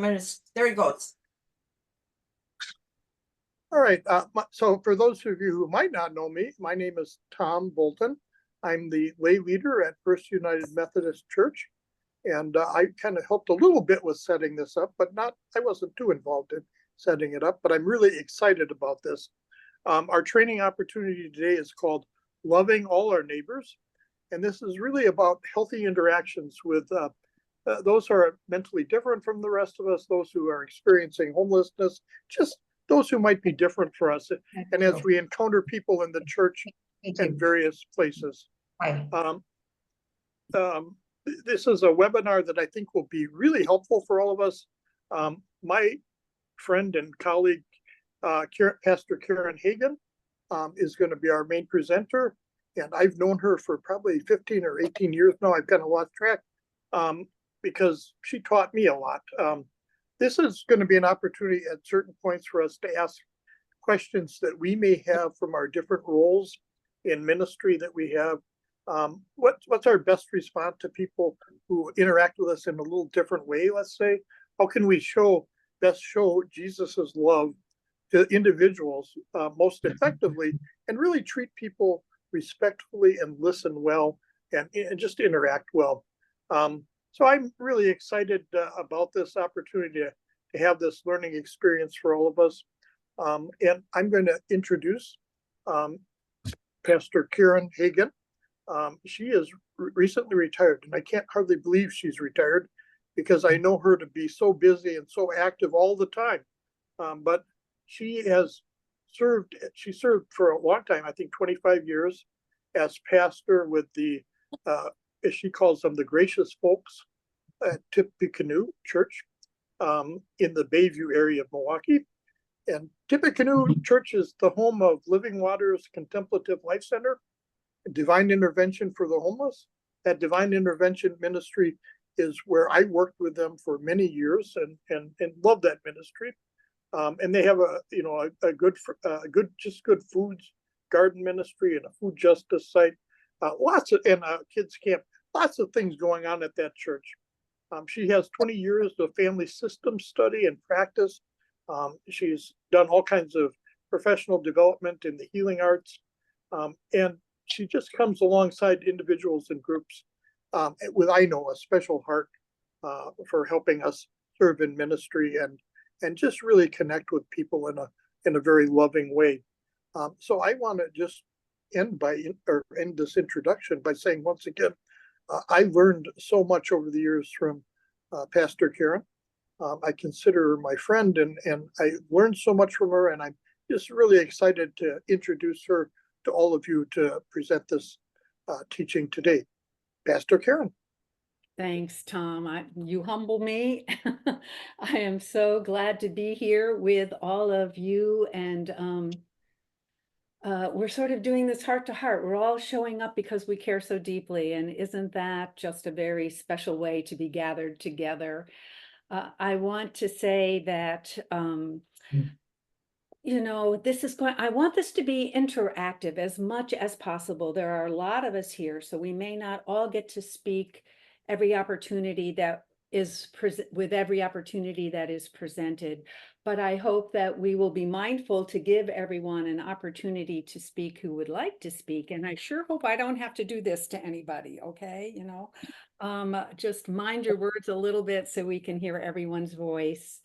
there he goes. All right. So for those of you who might not know me, my name is Tom Bolton. I'm the lay leader at First United Methodist Church. And I kind of helped a little bit with setting this up, but I wasn't too involved in setting it up, but I'm really excited about this. Our training opportunity today is called Loving All Our Neighbors. And this is really about healthy interactions with those who are mentally different from the rest of us, those who are experiencing homelessness, just those who might be different for us. And as we encounter people in the church and various places. Um, this is a webinar that I think will be really helpful for all of us. My friend and colleague, Pastor Karen Hagan, is going to be our main presenter. And I've known her for probably 15 or 18 years now. I've kind of lost track because she taught me a lot. This is going to be an opportunity at certain points for us to ask questions that we may have from our different roles in ministry that we have. What's our best response to people who interact with us in a little different way, let's say? How can we best show Jesus's love to individuals most effectively and really treat people respectfully and listen well and just interact well? So I'm really excited about this opportunity to have this learning experience for all of us. And I'm going to introduce Pastor Karen Hagan. She is recently retired, and I can't hardly believe she's retired because I know her to be so busy and so active all the time. But she served for a long time, I think 25 years, as pastor with the, as she calls them, the Gracious Folks at Tippecanoe Church in the Bayview area of Milwaukee. And Tippecanoe Church is the home of Living Waters Contemplative Life Center, Divine Intervention for the Homeless. That Divine Intervention ministry is where I worked with them for many years and love that ministry. And they have a good foods garden ministry and a food justice site, lots of kids camp, lots of things going on at that church. She has 20 years of family system study and practice. She's done all kinds of professional development in the healing arts, and she just comes alongside individuals and groups with, I know, a special heart for helping us serve in ministry and just really connect with people in a very loving way. So I want to just end this introduction by saying once again, I learned so much over the years from Pastor Karen. I consider her my friend, and I learned so much from her, and I'm just really excited to introduce her to all of you to present this teaching today. Pastor Karen. Thanks, Tom. You humble me. I am so glad to be here with all of you, and we're sort of doing this heart to heart. We're all showing up because we care so deeply, and isn't that just a very special way to be gathered together? I want to say that I want this to be interactive as much as possible. There are a lot of us here, so we may not all get to speak every opportunity that is with every opportunity that is presented. But I hope that we will be mindful to give everyone an opportunity to speak who would like to speak. And I sure hope I don't have to do this to anybody, okay? Just mind your words a little bit so we can hear everyone's voice.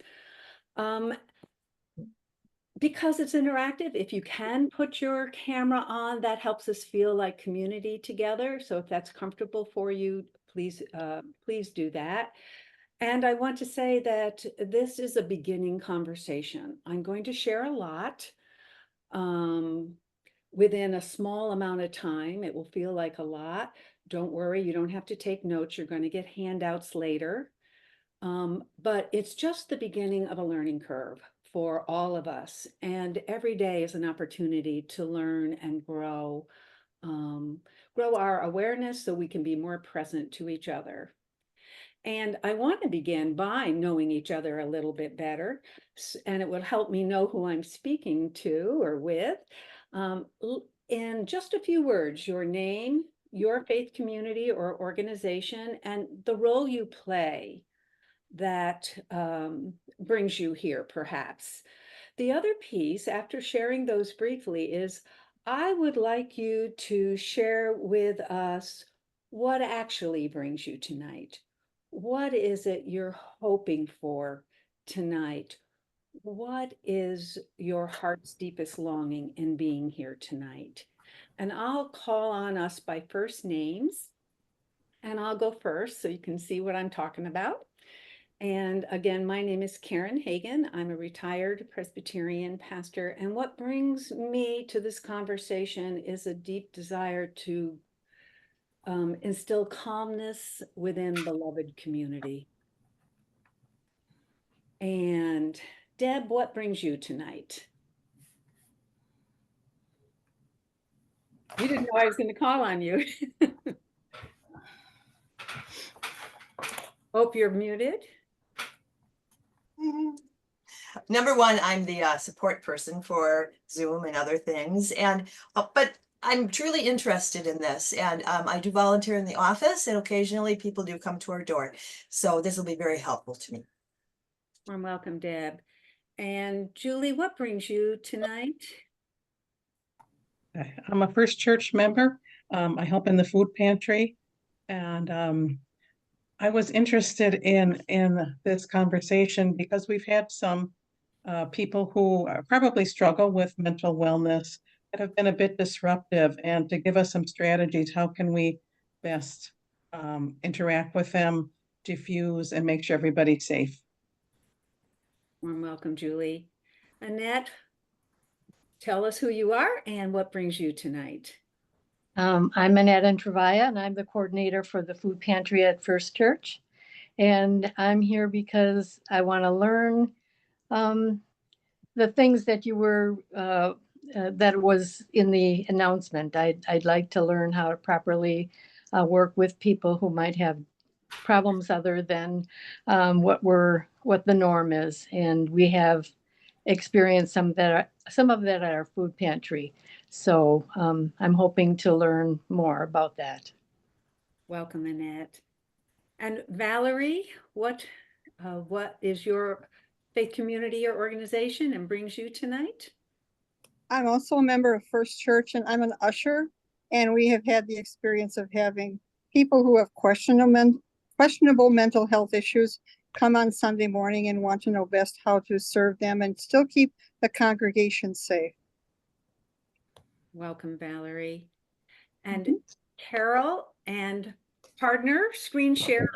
Because it's interactive, if you can put your camera on, that helps us feel like community together. So if that's comfortable for you, please do that. And I want to say that this is a beginning conversation. I'm going to share a lot within a small amount of time. It will feel like a lot. Don't worry, you don't have to take notes. You're going to get handouts later. But it's just the beginning of a learning curve for all of us. And every day is an opportunity to learn and grow our awareness so we can be more present to each other. And I want to begin by knowing each other a little bit better, and it will help me know who I'm speaking to or with. In just a few words, your name, your faith community or organization, and the role you play that brings you here, perhaps. The other piece, after sharing those briefly, is I would like you to share with us what actually brings you tonight. What is it you're hoping for tonight? What is your heart's deepest longing in being here tonight? And I'll call on us by first names, and I'll go first so you can see what I'm talking about. And again, my name is Karen Hagan. I'm a retired Presbyterian pastor. And what brings me to this conversation is a deep desire to instill calmness within beloved community. And Deb, what brings you tonight? You didn't know I was going to call on you. Hope you're muted. Number one, I'm the support person for Zoom and other things, and but I'm truly interested in this, and I do volunteer in the office, and occasionally people do come to our door, so this will be very helpful to me. Warm welcome, Deb. And Julie, what brings you tonight? I'm a First Church member. I help in the food pantry, and I was interested in this conversation because we've had some people who probably struggle with mental wellness that have been a bit disruptive, and to give us some strategies, how can we best interact with them, diffuse, and make sure everybody's safe. Warm welcome, Julie. Annette, tell us who you are and what brings you tonight. I'm Annette Entrevaya, and I'm the coordinator for the food pantry at First Church. And I'm here because I want to learn the things that you were, that was in the announcement. I'd like to learn how to properly work with people who might have problems other than what the norm is. And we have experienced some of that at our food pantry. So I'm hoping to learn more about that. Welcome, Annette. And Valerie, what is your faith community or organization and brings you tonight? I'm also a member of First Church, and I'm an usher. And we have had the experience of having people who have questionable mental health issues come on Sunday morning and want to know best how to serve them and still keep the congregation safe. Welcome, Valerie. And Carol and partner, screen sharer.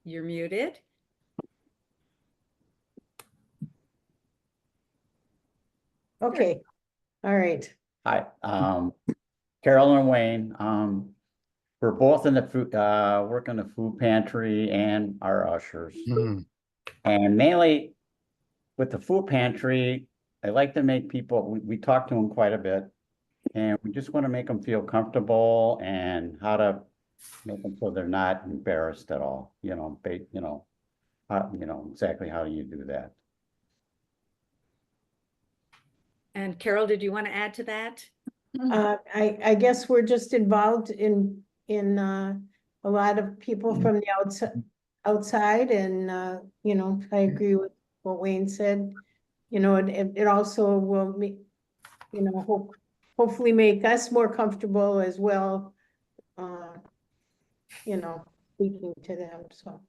You're muted. Okay. All right. Hi, Carol and Wayne. We're both in the food, work in the food pantry and our ushers. And mainly with the food pantry, I like to make people, we talk to them quite a bit, and we just want to make them feel comfortable and how to make them so they're not embarrassed at all. Exactly how do you do that? And Carol, did you want to add to that? I guess we're just involved in a lot of people from the outside, and I agree with what Wayne said. It also will make, hopefully make us more comfortable as well, speaking to them. So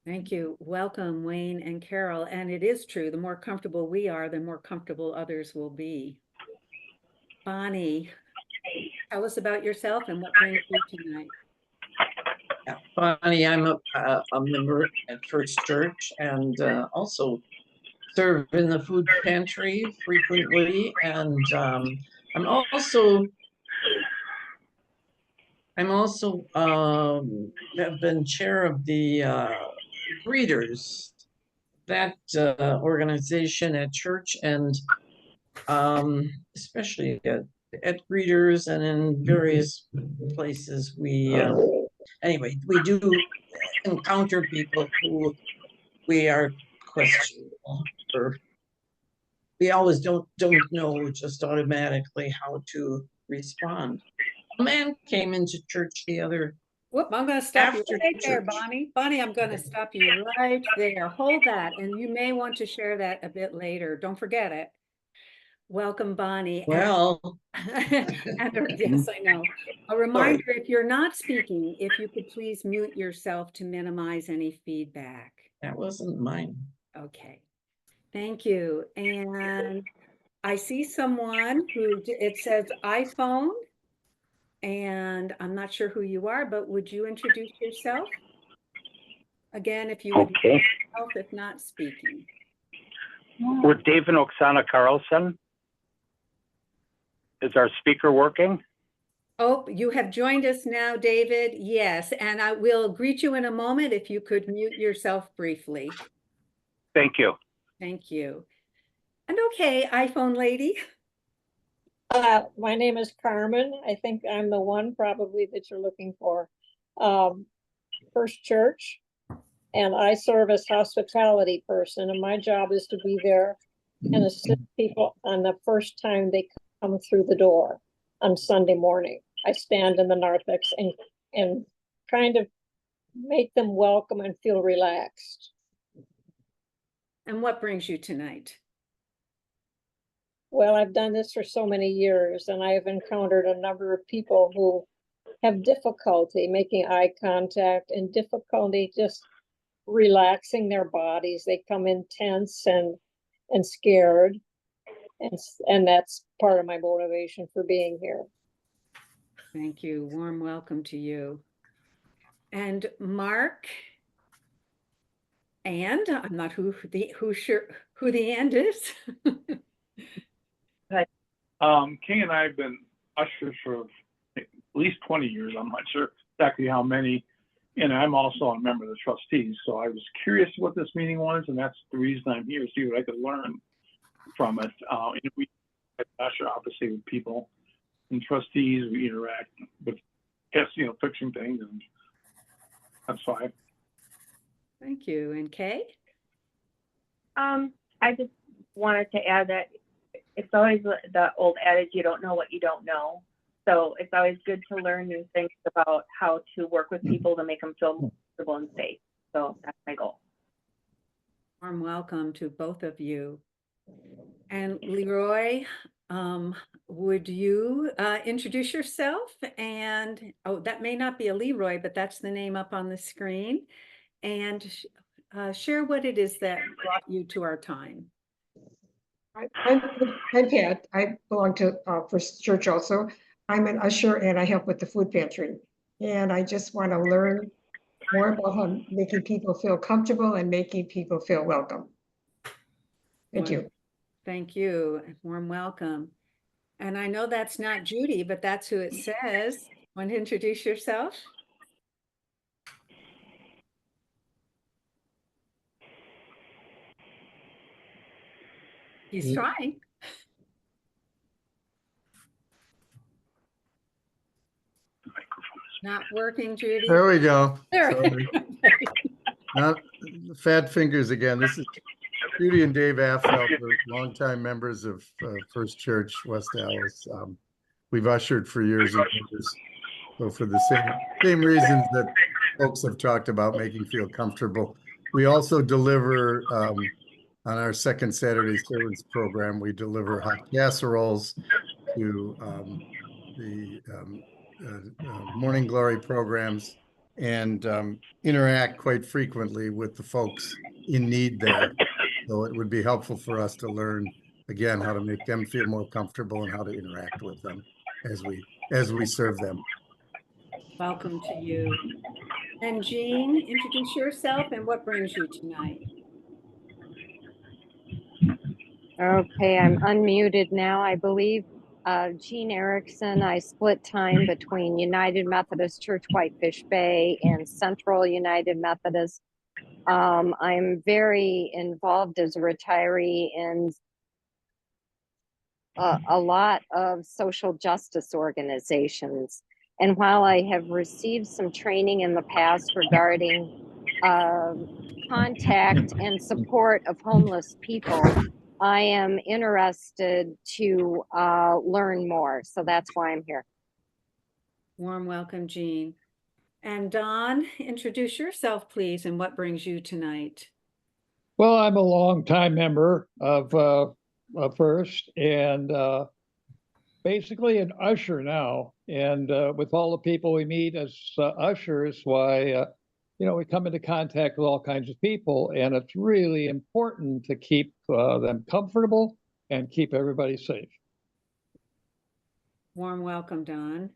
Thank you. Welcome, Wayne and Carol. And it is true, the more comfortable we are, the more comfortable others will be. Bonnie, tell us about yourself and what brings you tonight. Bonnie, I'm a member at First Church, and also serve in the food pantry frequently. And I'm also have been chair of the Greeters, that organization at church, and especially at Greeters and in various places. We do encounter people who we are questionable, or we always don't know just automatically how to respond. A man came into church the other, Whoop, I'm gonna stop you After right there, church. Bonnie. Bonnie, I'm gonna stop you right there. Hold that, and you may want to share that a bit later. Don't forget it. Welcome, Bonnie. well, Yes, I know. A reminder, if you're not speaking, if you could please mute yourself to minimize any feedback. that wasn't mine. Okay, thank you. And I see someone who, it says iPhone, and I'm not sure who you are, but would you introduce yourself? Again, if you would, Okay, yourself if not speaking. we're Dave and Oksana Carlson. Is our speaker working? Oh, you have joined us now, David. Yes, and I will greet you in a moment if you could mute yourself briefly. Thank you. Thank you. And okay, iPhone lady. My name is Carmen. I think I'm the one probably that you're looking for. First Church, and I serve as hospitality person, and my job is to be there and assist people on the first time they come through the door on Sunday morning. I stand in the narthex and kind of make them welcome and feel relaxed. And what brings you tonight? Well, I've done this for so many years, and I have encountered a number of people who have difficulty making eye contact and difficulty just relaxing their bodies. They come in tense and scared, and that's part of my motivation for being here. Thank you. Warm welcome to you. And Mark, and I'm not who the and is. King and I have been ushers for at least 20 years. I'm not sure exactly how many. And I'm also a member of the trustees. So I was curious what this meeting was, and that's the reason I'm here, see what I could learn from it. And we usher obviously with people and trustees, we interact with guests, fixing things, and that's fine. Thank you. And Kay? I just wanted to add that it's always the old adage, you don't know what you don't know. So it's always good to learn new things about how to work with people to make them feel comfortable and safe. So that's my goal. Warm welcome to both of you. And Leroy, would you introduce yourself? And, oh, that may not be a Leroy, but that's the name up on the screen. And share what it is that brought you to our time. I'm Pat. I belong to First Church also. I'm an usher and I help with the food pantry. And I just want to learn more about how making people feel comfortable and making people feel welcome. Thank you. Thank you. Warm welcome. And I know that's not Judy, but that's who it says. Want to introduce yourself? He's trying. Not working, Judy. There we go. There. Not fat fingers again. This is Judy and Dave Affeld, longtime members of First Church, West Allis. We've ushered for years and years. So for the same reasons that folks have talked about, making feel comfortable. We also deliver on our second Saturday service program. We deliver hot casseroles to the Morning Glory programs and interact quite frequently with the folks in need there. So it would be helpful for us to learn, again, how to make them feel more comfortable and how to interact with them as we serve them. Welcome to you. And Jean, introduce yourself and what brings you tonight. Okay, I'm unmuted now, I believe. Jean Erickson, I split time between United Methodist Church Whitefish Bay and Central United Methodist. I'm very involved as a retiree in a lot of social justice organizations. And while I have received some training in the past regarding contact and support of homeless people, I am interested to learn more. So that's why I'm here. Warm welcome, Jean. And Don, introduce yourself, please, and what brings you tonight? Well, I'm a longtime member of First, and basically an usher now. And with all the people we meet as ushers, why, we come into contact with all kinds of people, and it's really important to keep them comfortable and keep everybody safe. Warm welcome, Don.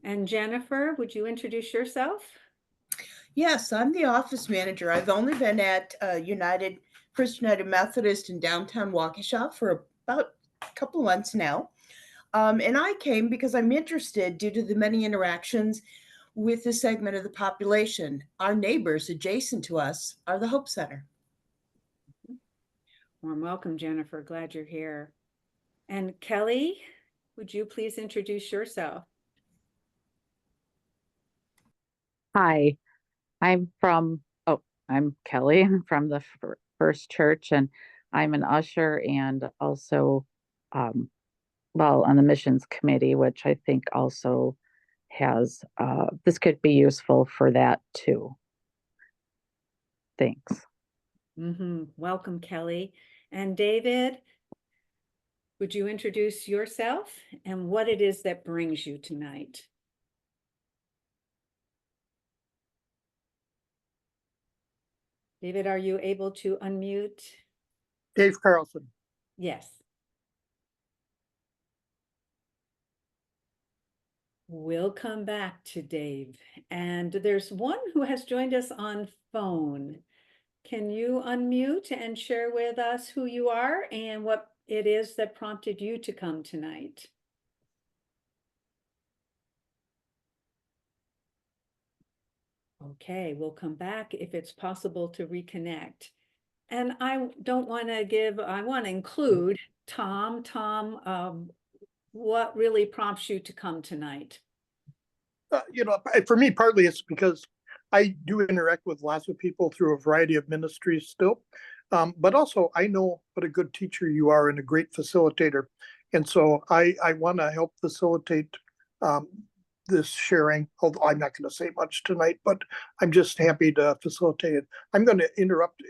And Jennifer, would you introduce yourself? Yes, I'm the office manager. I've only been at First United Methodist in downtown Waukesha for about a couple of months now. And I came because I'm interested due to the many interactions with this segment of the population. Our neighbors adjacent to us are the Hope Center. Warm welcome, Jennifer. Glad you're here. And Kelly, would you please introduce yourself? Hi, I'm Kelly. I'm from the First Church, and I'm an usher and also, on the missions committee, which I think also has, this could be useful for that too. Thanks. Welcome, Kelly. And David, would you introduce yourself and what it is that brings you tonight? David, are you able to unmute? Dave Carlson. Yes. We'll come back to Dave. And there's one who has joined us on phone. Can you unmute and share with us who you are and what it is that prompted you to come tonight? Okay, we'll come back if it's possible to reconnect. And I want to include Tom. Tom, what really prompts you to come tonight? For me, partly it's because I do interact with lots of people through a variety of ministries still. But also I know what a good teacher you are and a great facilitator. And so I want to help facilitate this sharing, although I'm not going to say much tonight, but I'm just happy to facilitate it. I'm going to interrupt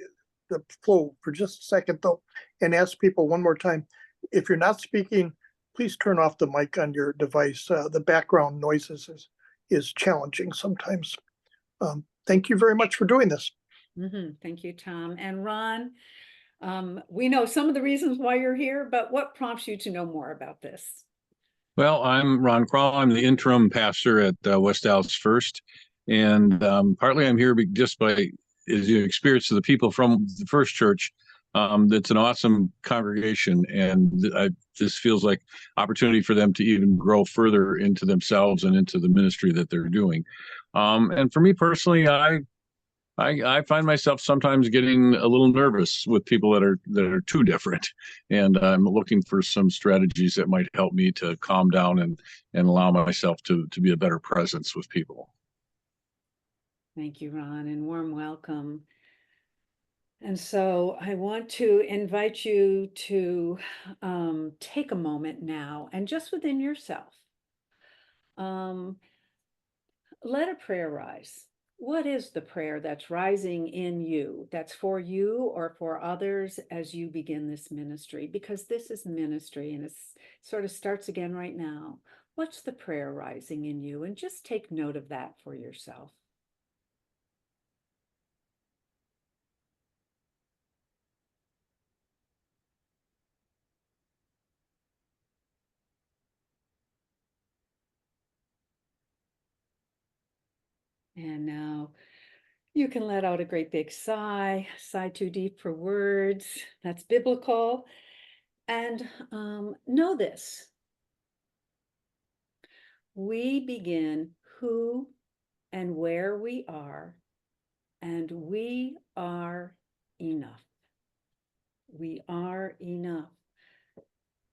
the flow for just a second though, and ask people one more time, if you're not speaking, please turn off the mic on your device. The background noises is challenging sometimes. Thank you very much for doing this. Thank you, Tom. And Ron, we know some of the reasons why you're here, but what prompts you to know more about this? Well, I'm Ron Kroll. I'm the interim pastor at West Allis First. And partly I'm here just by the experience of the people from the First Church. It's an awesome congregation, and this feels like opportunity for them to even grow further into themselves and into the ministry that they're doing. And for me personally, I find myself sometimes getting a little nervous with people that are too different, and I'm looking for some strategies that might help me to calm down and allow myself to be a better presence with people. Thank you, Ron, and warm welcome. And so I want to invite you to take a moment now and just within yourself, let a prayer rise. What is the prayer that's rising in you, that's for you or for others as you begin this ministry? Because this is ministry and it sort of starts again right now. What's the prayer rising in you? And just take note of that for yourself. And now you can let out a great big sigh too deep for words. That's biblical. And know this. We begin who and where we are, and we are enough. We are enough.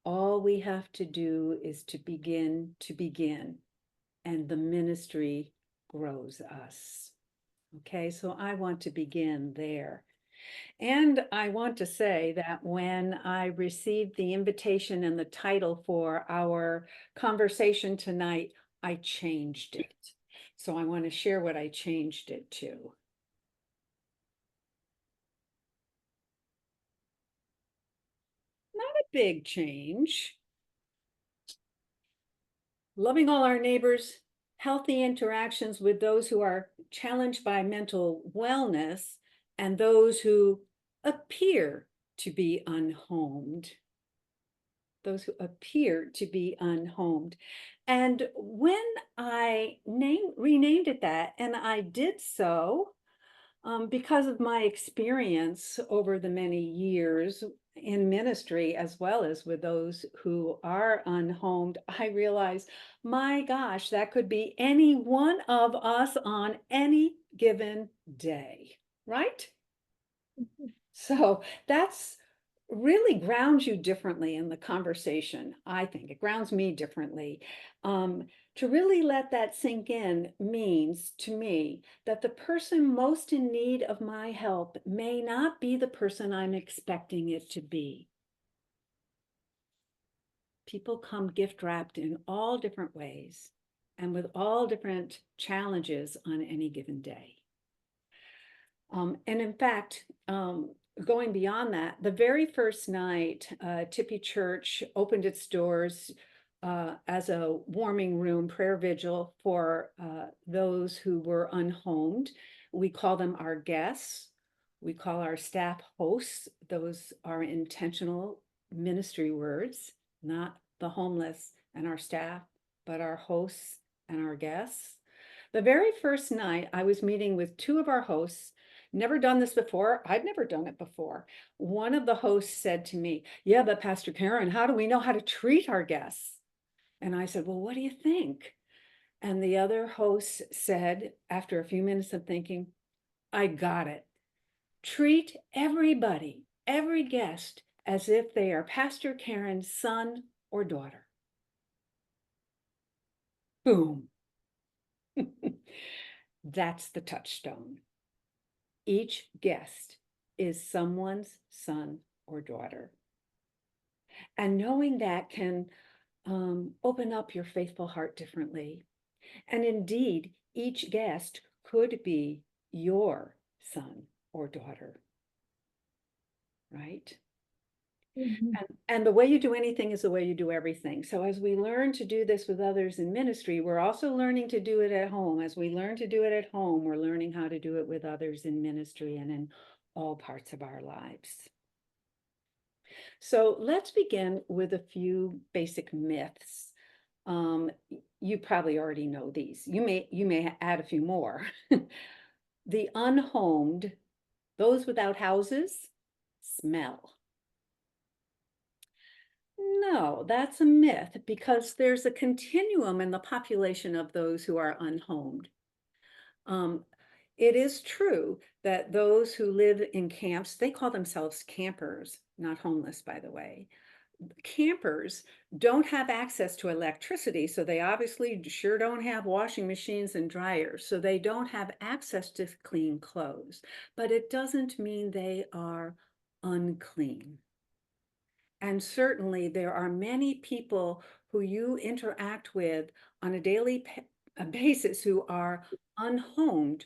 All we have to do is to begin, and the ministry grows us. Okay, so I want to begin there. And I want to say that when I received the invitation and the title for our conversation tonight, I changed it. So I want to share what I changed it to. Not a big change. Loving all our neighbors, healthy interactions with those who are challenged by mental wellness and those who appear to be unhomed. Those who appear to be unhomed. And when I renamed it that, and I did so because of my experience over the many years in ministry, as well as with those who are unhomed, I realized, my gosh, that could be any one of us on any given day, right? So that's really grounds you differently in the conversation. I think it grounds me differently. To really let that sink in means to me that the person most in need of my help may not be the person I'm expecting it to be. People come gift wrapped in all different ways and with all different challenges on any given day. And in fact, going beyond that, the very first night, Tippy Church opened its doors as a warming room prayer vigil for those who were unhomed. We call them our guests. We call our staff hosts. Those are intentional ministry words, not the homeless and our staff, but our hosts and our guests. The very first night, I was meeting with two of our hosts. Never done this before. I'd never done it before. One of the hosts said to me, yeah, but Pastor Karen, how do we know how to treat our guests? And I said, well, what do you think? And the other host said, after a few minutes of thinking, I got it. Treat everybody, every guest, as if they are Pastor Karen's son or daughter. Boom. That's the touchstone. Each guest is someone's son or daughter. And knowing that can open up your faithful heart differently. And indeed, each guest could be your son or daughter, right? And the way you do anything is the way you do everything. So as we learn to do this with others in ministry, we're also learning to do it at home. As we learn to do it at home, we're learning how to do it with others in ministry and in all parts of our lives. So let's begin with a few basic myths. You probably already know these. You may add a few more. The unhomed, those without houses, smell. No, that's a myth because there's a continuum in the population of those who are unhomed. It is true that those who live in camps, they call themselves campers, not homeless, by the way. Campers don't have access to electricity, so they obviously sure don't have washing machines and dryers, so they don't have access to clean clothes, but it doesn't mean they are unclean. And certainly there are many people who you interact with on a daily basis who are unhomed,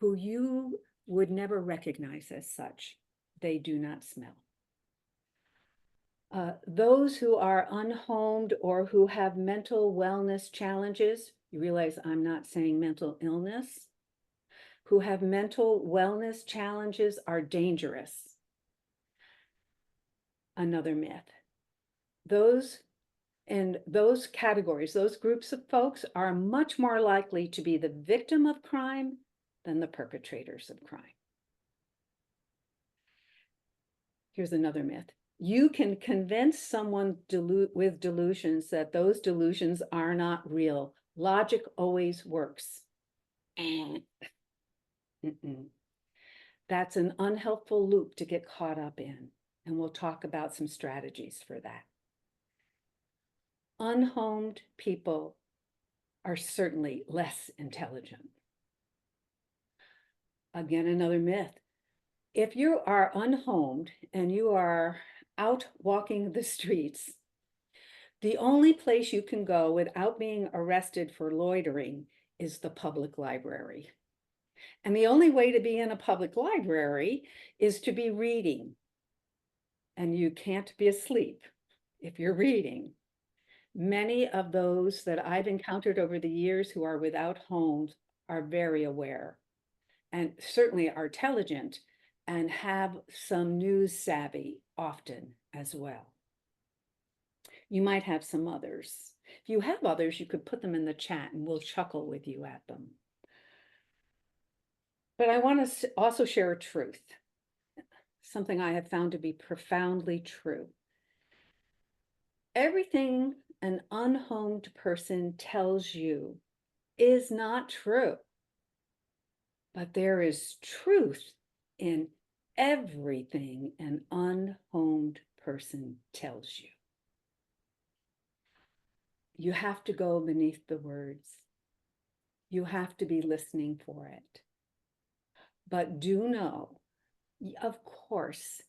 who you would never recognize as such. They do not smell. Those who are unhomed or who have mental wellness challenges, you realize I'm not saying mental illness, who have mental wellness challenges are dangerous. Another myth. Those in those categories, those groups of folks are much more likely to be the victim of crime than the perpetrators of crime. Here's another myth. You can convince someone with delusions that those delusions are not real. Logic always works. That's an unhelpful loop to get caught up in, and we'll talk about some strategies for that. Unhomed people are certainly less intelligent. Again, another myth. If you are unhomed and you are out walking the streets, The only place you can go without being arrested for loitering is the public library. And the only way to be in a public library is to be reading. And you can't be asleep if you're reading. Many of those that I've encountered over the years who are without homes are very aware and certainly are intelligent and have some news savvy often as well. You might have some others. If you have others, you could put them in the chat and we'll chuckle with you at them. But I want to also share a truth, something I have found to be profoundly true. Everything an unhomed person tells you is not true, but there is truth in everything an unhomed person tells you. You have to go beneath the words. You have to be listening for it. But do know, of course,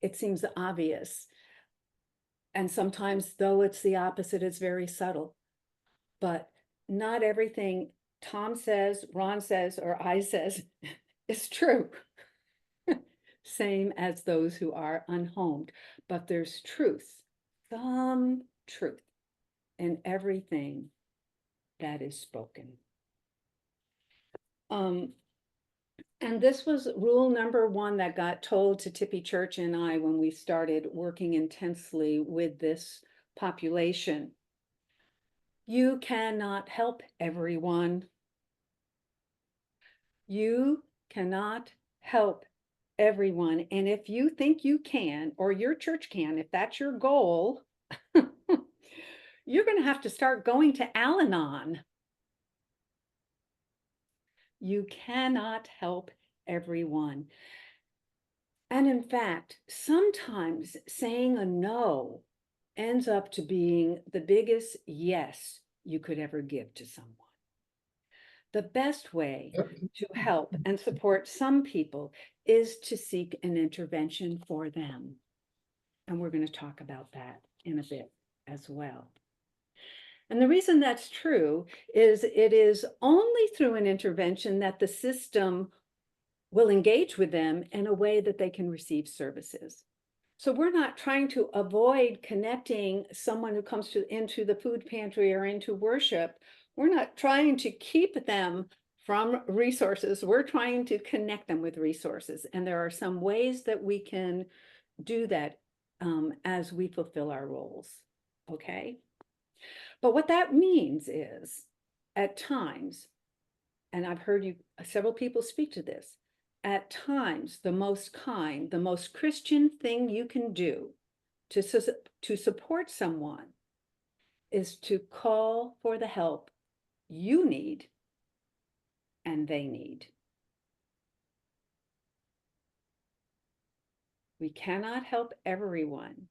it seems obvious. And sometimes, though it's the opposite, it's very subtle. But not everything Tom says, Ron says, or I says is true. Same as those who are unhomed. But there's truth, some truth in everything that is spoken. And this was rule number one that got told to Tippy Church and I when we started working intensely with this population. You cannot help everyone. You cannot help everyone. And if you think you can, or your church can, if that's your goal, you're going to have to start going to Al-Anon. You cannot help everyone. And in fact, sometimes saying a no ends up to being the biggest yes you could ever give to someone. The best way to help and support some people is to seek an intervention for them. And we're going to talk about that in a bit as well. And the reason that's true is it is only through an intervention that the system will engage with them in a way that they can receive services. So we're not trying to avoid connecting someone who comes into the food pantry or into worship. We're not trying to keep them from resources. We're trying to connect them with resources. And there are some ways that we can do that as we fulfill our roles, okay? But what that means is, at times, and I've heard several people speak to this, at times, the most kind, the most Christian thing you can do to support someone is to call for the help you need and they need. We cannot help everyone.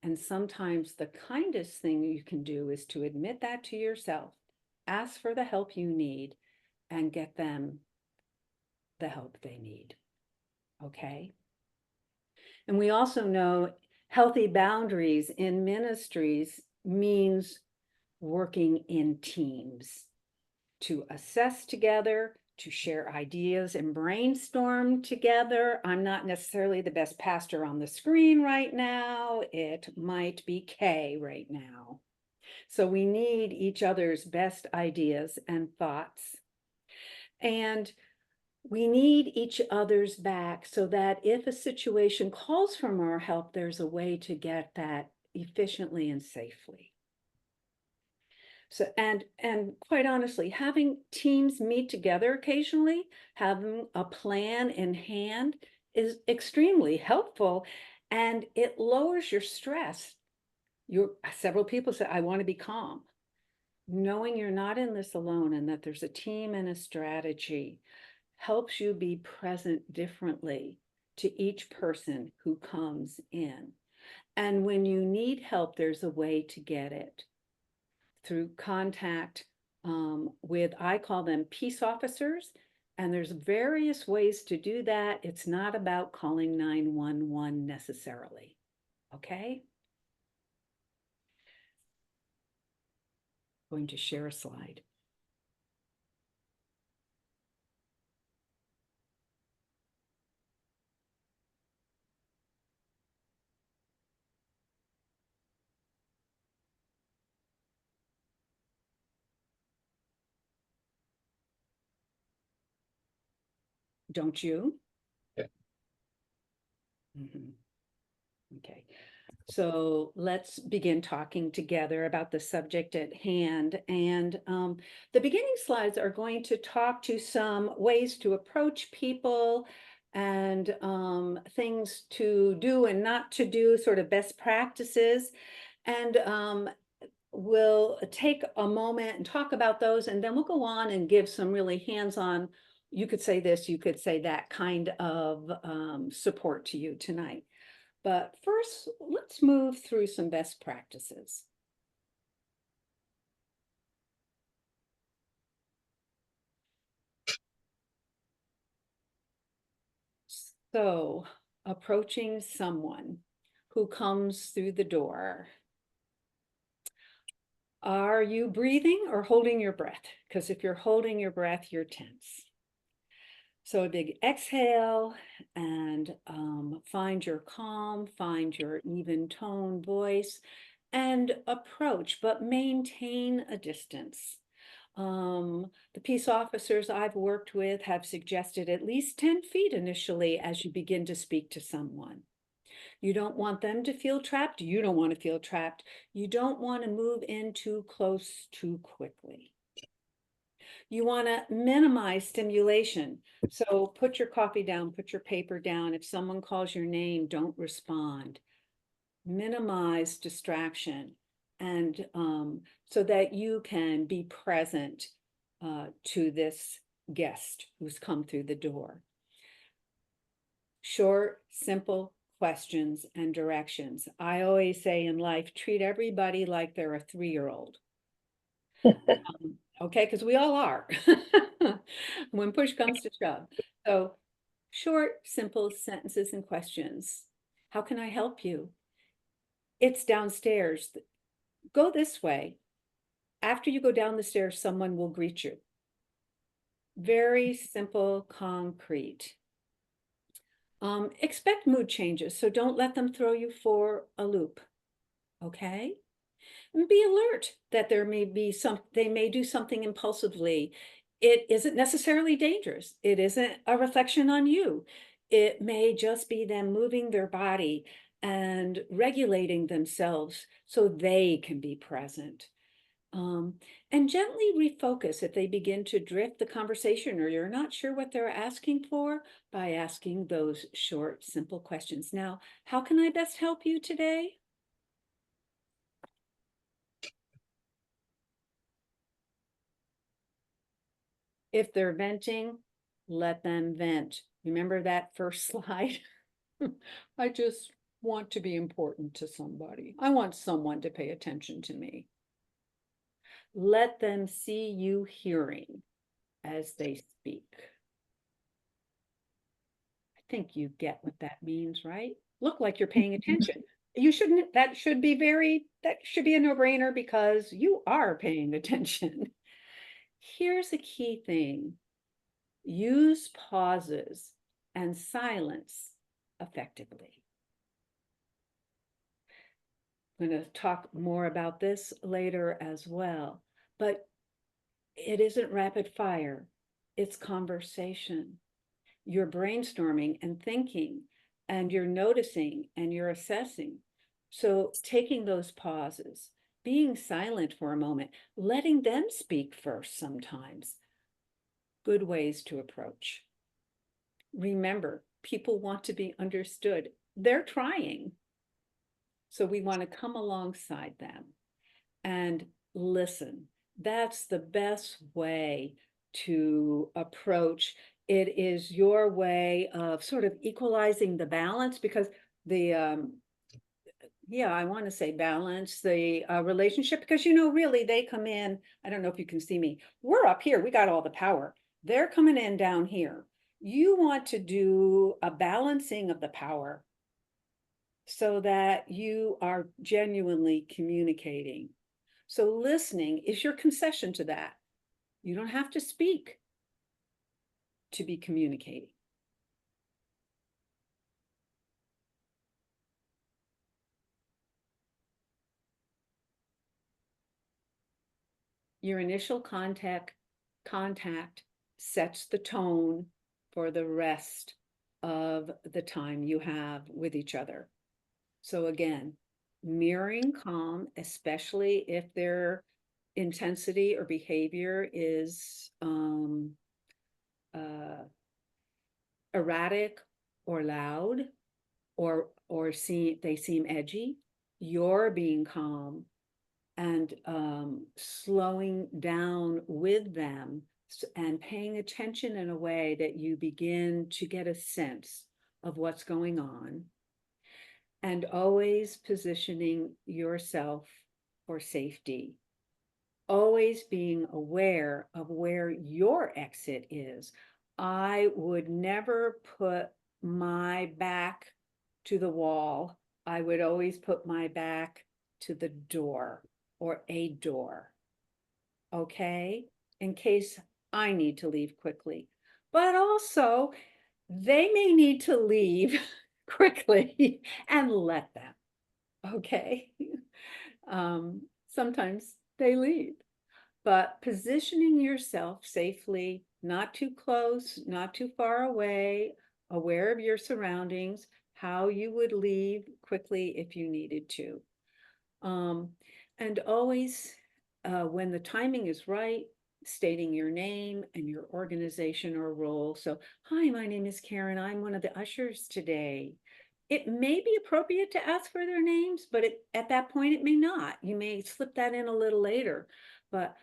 And sometimes the kindest thing you can do is to admit that to yourself, ask for the help you need, and get them the help they need. Okay? And we also know healthy boundaries in ministries means working in teams to assess together, to share ideas and brainstorm together. I'm not necessarily the best pastor on the screen right now. It might be Kay right now. So we need each other's best ideas and thoughts. And we need each other's back so that if a situation calls for more help, there's a way to get that efficiently and safely. So, and quite honestly, having teams meet together occasionally, having a plan in hand is extremely helpful, and it lowers your stress. Several people say, I want to be calm. Knowing you're not in this alone and that there's a team and a strategy helps you be present differently to each person who comes in. And when you need help, there's a way to get it through contact with, I call them peace officers, and there's various ways to do that. It's not about calling 911 necessarily, okay? going to share a slide. Don't you? Yeah. Mhm. Okay, so let's begin talking together about the subject at hand. And the beginning slides are going to talk to some ways to approach people and things to do and not to do, sort of best practices. And we'll take a moment and talk about those, and then we'll go on and give some really hands-on, you could say this, you could say that kind of support to you tonight. But first, let's move through some best practices. So, approaching someone who comes through the door. Are you breathing or holding your breath? Because if you're holding your breath, you're tense. So a big exhale and find your calm, find your even tone voice and approach, but maintain a distance. The peace officers I've worked with have suggested at least 10 feet initially as you begin to speak to someone. You don't want them to feel trapped. You don't want to feel trapped. You don't want to move in too close too quickly. You want to minimize stimulation. So put your coffee down, put your paper down. If someone calls your name, don't respond. Minimize distraction, and so that you can be present to this guest who's come through the door. Short, simple questions and directions. I always say in life, treat everybody like they're a 3-year-old. Okay, because we all are when push comes to shove. So short, simple sentences and questions. How can I help you? It's downstairs. Go this way. After you go down the stairs, someone will greet you. Very simple, concrete. Expect mood changes, so don't let them throw you for a loop. Okay? And be alert that they may do something impulsively. It isn't necessarily dangerous. It isn't a reflection on you. It may just be them moving their body and regulating themselves so they can be present. And gently refocus if they begin to drift the conversation or you're not sure what they're asking for by asking those short, simple questions. Now, how can I best help you today? If they're venting, let them vent. Remember that first slide? I just want to be important to somebody. I want someone to pay attention to me. Let them see you hearing as they speak. I think you get what that means, right? Look like you're paying attention. You shouldn't, that should be a no-brainer because you are paying attention. Here's a key thing. Use pauses and silence effectively. I'm going to talk more about this later as well, but it isn't rapid fire, it's conversation. You're brainstorming and thinking, and you're noticing and you're assessing. So taking those pauses, being silent for a moment, letting them speak first sometimes. Good ways to approach. Remember, people want to be understood. They're trying. So we want to come alongside them and listen. That's the best way to approach. It is your way of sort of equalizing the balance because I want to say balance the relationship because, really they come in. I don't know if you can see me. We're up here. We got all the power. They're coming in down here. You want to do a balancing of the power so that you are genuinely communicating. So listening is your concession to that. You don't have to speak to be communicating. Your initial contact sets the tone for the rest of the time you have with each other. So again, mirroring calm, especially if their intensity or behavior is erratic or loud, or they seem edgy, you're being calm and slowing down with them and paying attention in a way that you begin to get a sense of what's going on, and always positioning yourself for safety, always being aware of where your exit is. I would never put my back to the wall. I would always put my back to the door or a door, okay? In case I need to leave quickly. But also, they may need to leave quickly and let them, okay? Sometimes they leave. But positioning yourself safely, not too close, not too far away, aware of your surroundings, how you would leave quickly if you needed to. And always, when the timing is right, stating your name and your organization or role. So, hi, my name is Karen. I'm one of the ushers today. It may be appropriate to ask for their names, but at that point, it may not. You may slip that in a little later. But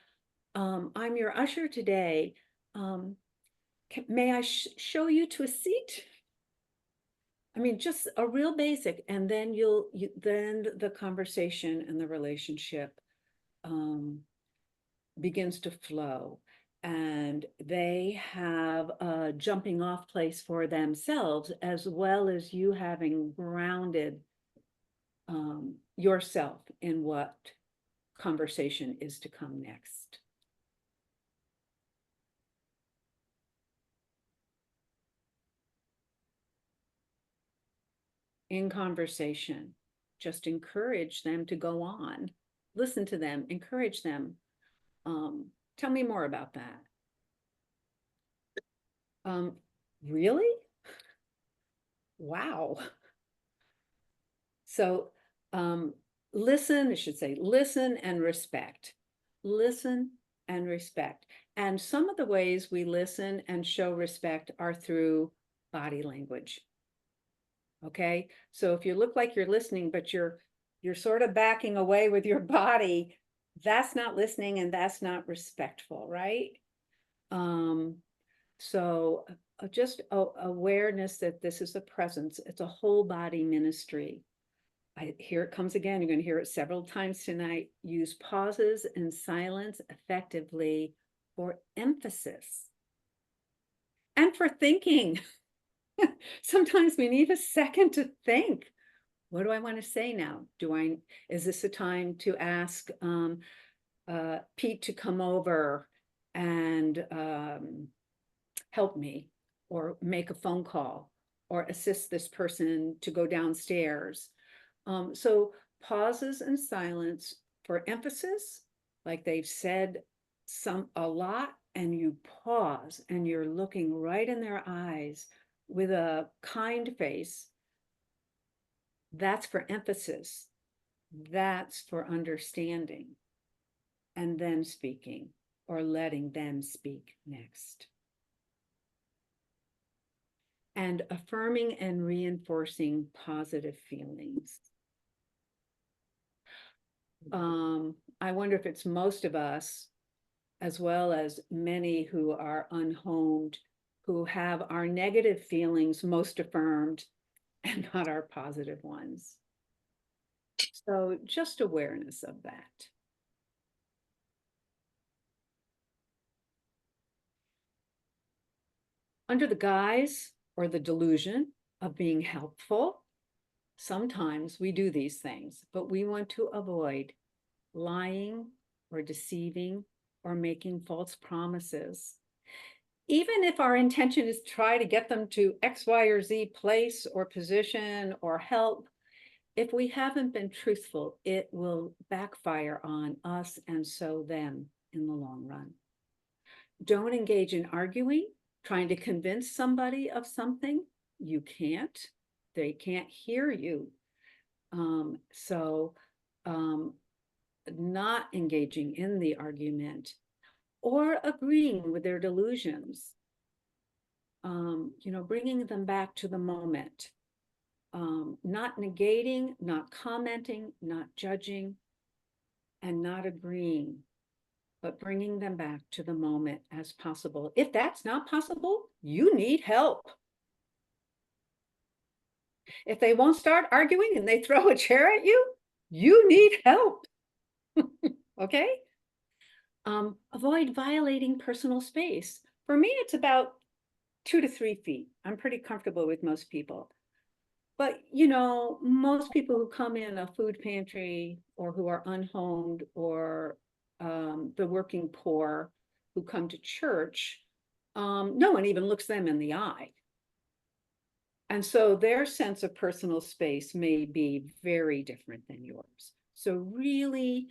I'm your usher today. May I show you to a seat? I mean, just a real basic, and then then the conversation and the relationship begins to flow, and they have a jumping off place for themselves, as well as you having grounded yourself in what conversation is to come next. In conversation, just encourage them to go on. Listen to them, encourage them. Tell me more about that. Really? Wow. So listen, I should say, listen and respect. Listen and respect. And some of the ways we listen and show respect are through body language. Okay, so if you look like you're listening, but you're sort of backing away with your body, that's not listening and that's not respectful, right? So just awareness that this is a presence. It's a whole body ministry. Here it comes again. You're going to hear it several times tonight. Use pauses and silence effectively for emphasis and for thinking. Sometimes we need a second to think. What do I want to say now? Is this a time to ask Pete to come over and help me, or make a phone call, or assist this person to go downstairs? So pauses and silence for emphasis, like they've said a lot, and you pause and you're looking right in their eyes with a kind face. That's for emphasis. That's for understanding. And then speaking, or letting them speak next. And affirming and reinforcing positive feelings. I wonder if it's most of us, as well as many who are unhomed, who have our negative feelings most affirmed and not our positive ones. So just awareness of that. Under the guise or the delusion of being helpful, sometimes we do these things, but we want to avoid lying or deceiving or making false promises. Even if our intention is to try to get them to X, Y, or Z place or position or help, if we haven't been truthful, it will backfire on us and so them in the long run. Don't engage in arguing, trying to convince somebody of something. You can't. They can't hear you. Not engaging in the argument or agreeing with their delusions, bringing them back to the moment, not negating, not commenting, not judging, and not agreeing, but bringing them back to the moment as possible. If that's not possible, you need help. If they won't start arguing and they throw a chair at you, you need help. Okay? Avoid violating personal space. For me, it's about 2 to 3 feet. I'm pretty comfortable with most people. But, most people who come in a food pantry or who are unhomed or the working poor who come to church, no one even looks them in the eye. And so their sense of personal space may be very different than yours. So really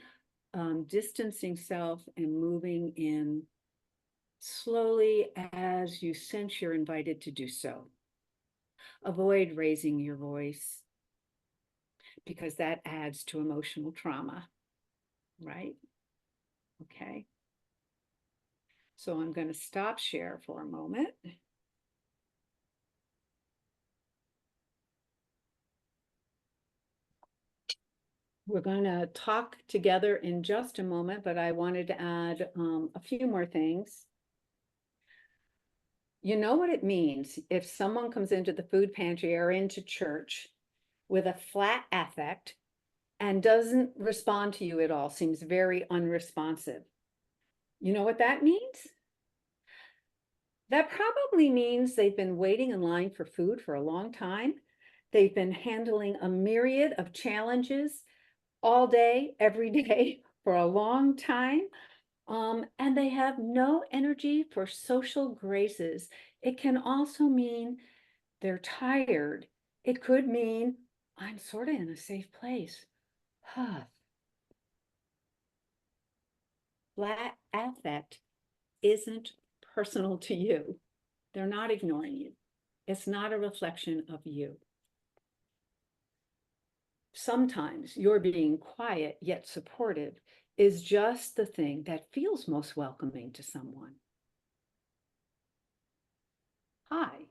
distancing self and moving in slowly as you sense you're invited to do so. Avoid raising your voice because that adds to emotional trauma, right? Okay. So I'm going to stop share for a moment. We're going to talk together in just a moment, but I wanted to add a few more things. You know what it means if someone comes into the food pantry or into church with a flat affect and doesn't respond to you at all, seems very unresponsive. You know what that means? That probably means they've been waiting in line for food for a long time. They've been handling a myriad of challenges all day, every day for a long time. And they have no energy for social graces. It can also mean they're tired. It could mean I'm sort of in a safe place. Flat affect isn't personal to you. They're not ignoring you. It's not a reflection of you. Sometimes your being quiet yet supportive is just the thing that feels most welcoming to someone. Hi.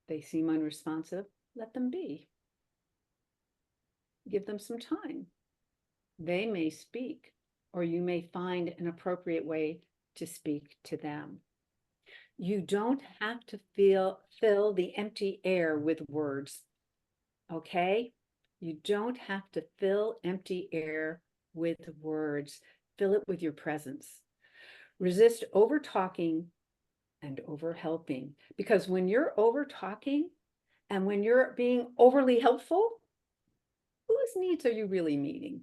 They seem unresponsive. Let them be. Give them some time. They may speak, or you may find an appropriate way to speak to them. You don't have to fill the empty air with words, okay? You don't have to fill empty air with words. Fill it with your presence. Resist over talking and over helping, because when you're over talking and when you're being overly helpful, whose needs are you really meeting?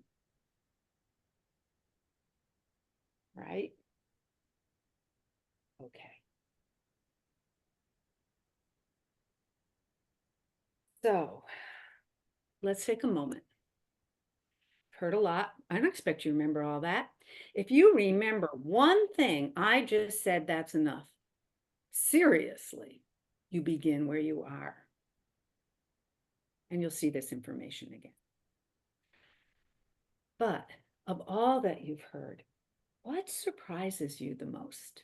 Right? Okay. So let's take a moment. Heard a lot. I don't expect you to remember all that. If you remember one thing I just said, that's enough. Seriously, you begin where you are. And you'll see this information again. But of all that you've heard, what surprises you the most?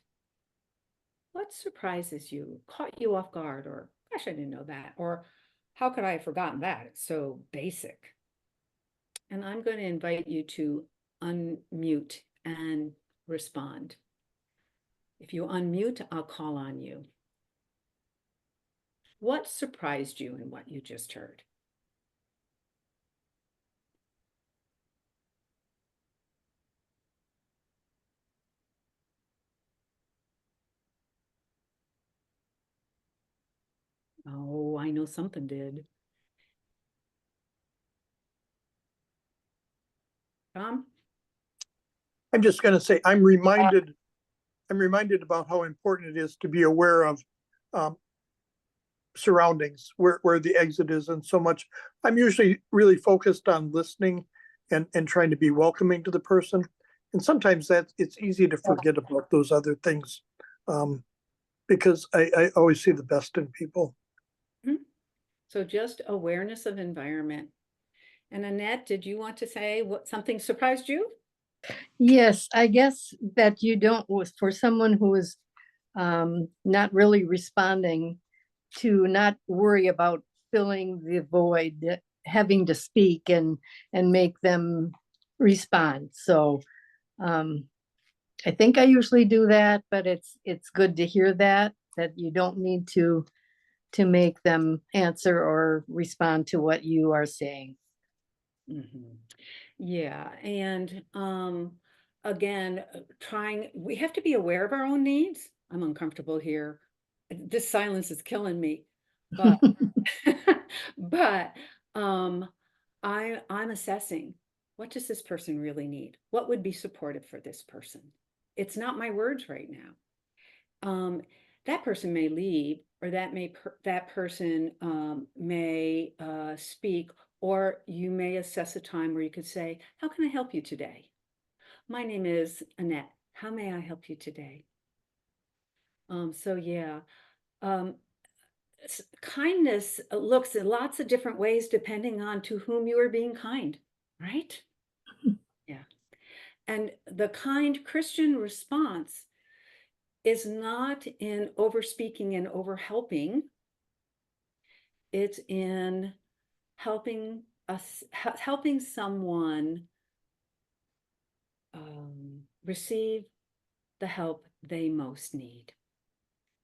What surprises you, caught you off guard, or gosh, I didn't know that, or how could I have forgotten that? It's so basic. And I'm going to invite you to unmute and respond. If you unmute, I'll call on you. What surprised you in what you just heard? Oh, I know something did. Tom? I'm just gonna say, I'm reminded about how important it is to be aware of surroundings, where the exit is, and so much. I'm usually really focused on listening and trying to be welcoming to the person. And sometimes it's easy to forget about those other things, because I always see the best in people. So just awareness of environment. And Annette, did you want to say what something surprised you? Yes, I guess that you don't, for someone who is not really responding, to not worry about filling the void, having to speak and make them respond. So I think I usually do that, but it's good to hear that you don't need to make them answer or respond to what you are saying. Yeah, and again, we have to be aware of our own needs. I'm uncomfortable here. This silence is killing me, but but I'm assessing, what does this person really need? What would be supportive for this person? It's not my words right now. That person may leave, or that person may speak, or you may assess a time where you could say, how can I help you today? My name is Annette. How may I help you today? So yeah, kindness looks in lots of different ways depending on to whom you are being kind, right? Yeah. And the kind Christian response is not in overspeaking and overhelping. It's in helping someone receive the help they most need,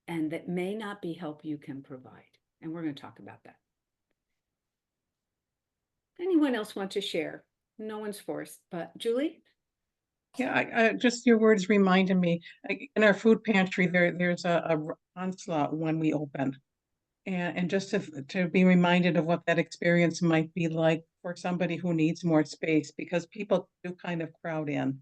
and that may not be help you can provide. And we're going to talk about that. Anyone else want to share? No one's forced, but Julie? Yeah, I just your words reminded me, in our food pantry, there's a onslaught when we open. And just to be reminded of what that experience might be like for somebody who needs more space, because people do kind of crowd in.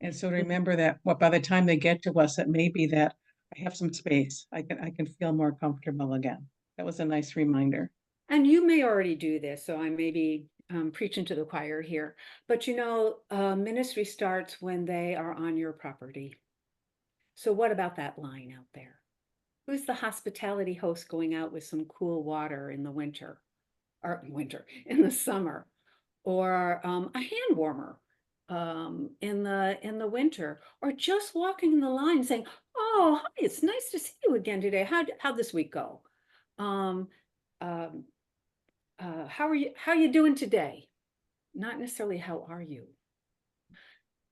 And so to remember that by the time they get to us, it may be that I have some space. I can feel more comfortable again. That was a nice reminder. And you may already do this, so I may be preaching to the choir here, but ministry starts when they are on your property. So what about that line out there? Who's the hospitality host going out with some cool water in the in the summer, or a hand warmer in the winter, or just walking the line saying, "Oh, hi, it's nice to see you again today. How'd this week go? How are you? How you doing today? Not necessarily how are you.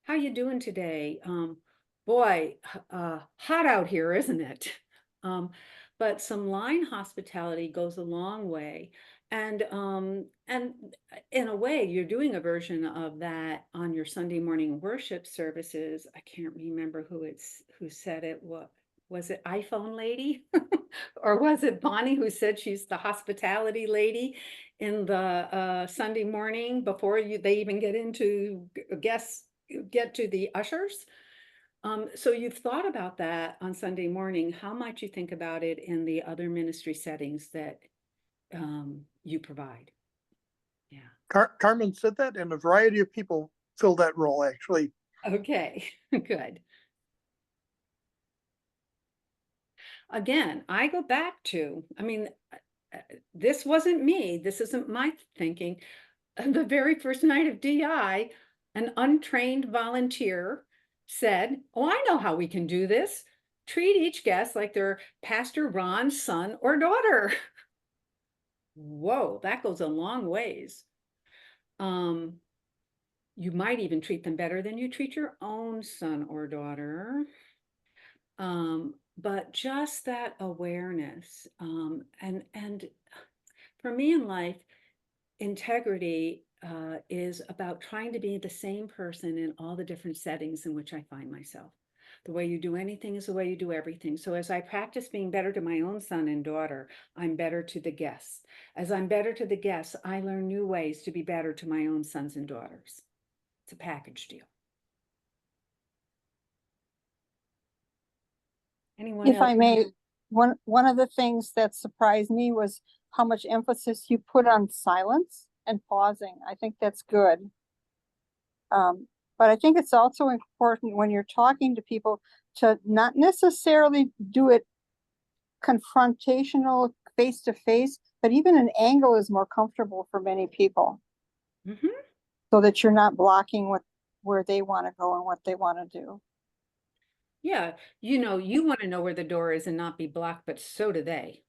How you doing today? Boy, hot out here, isn't it? But some line hospitality goes a long way. And in a way, you're doing a version of that on your Sunday morning worship services. I can't remember who said it. What was it, iPhone lady? Or was it Bonnie who said she's the hospitality lady in the Sunday morning before they even get to the ushers? So you've thought about that on Sunday morning. How might you think about it in the other ministry settings that you provide? Yeah. Carmen said that, and a variety of people fill that role, actually. Okay, good. Again, I go back to, this wasn't me. This isn't my thinking. The very first night of DI, an untrained volunteer said, "Oh, I know how we can do this. Treat each guest like they're Pastor Ron's son or daughter." Whoa, that goes a long ways. You might even treat them better than you treat your own son or daughter. But just that awareness, and for me in life, integrity is about trying to be the same person in all the different settings in which I find myself. The way you do anything is the way you do everything. So as I practice being better to my own son and daughter, I'm better to the guests. As I'm better to the guests, I learn new ways to be better to my own sons and daughters. It's a package deal. Anyone If else? I may, one of the things that surprised me was how much emphasis you put on silence and pausing. I think that's good. But I think it's also important when you're talking to people to not necessarily do it confrontational face to face, but even an angle is more comfortable for many people. So that you're not blocking where they want to go and what they want to do. Yeah, you know, you want to know where the door is and not be blocked, but so do they.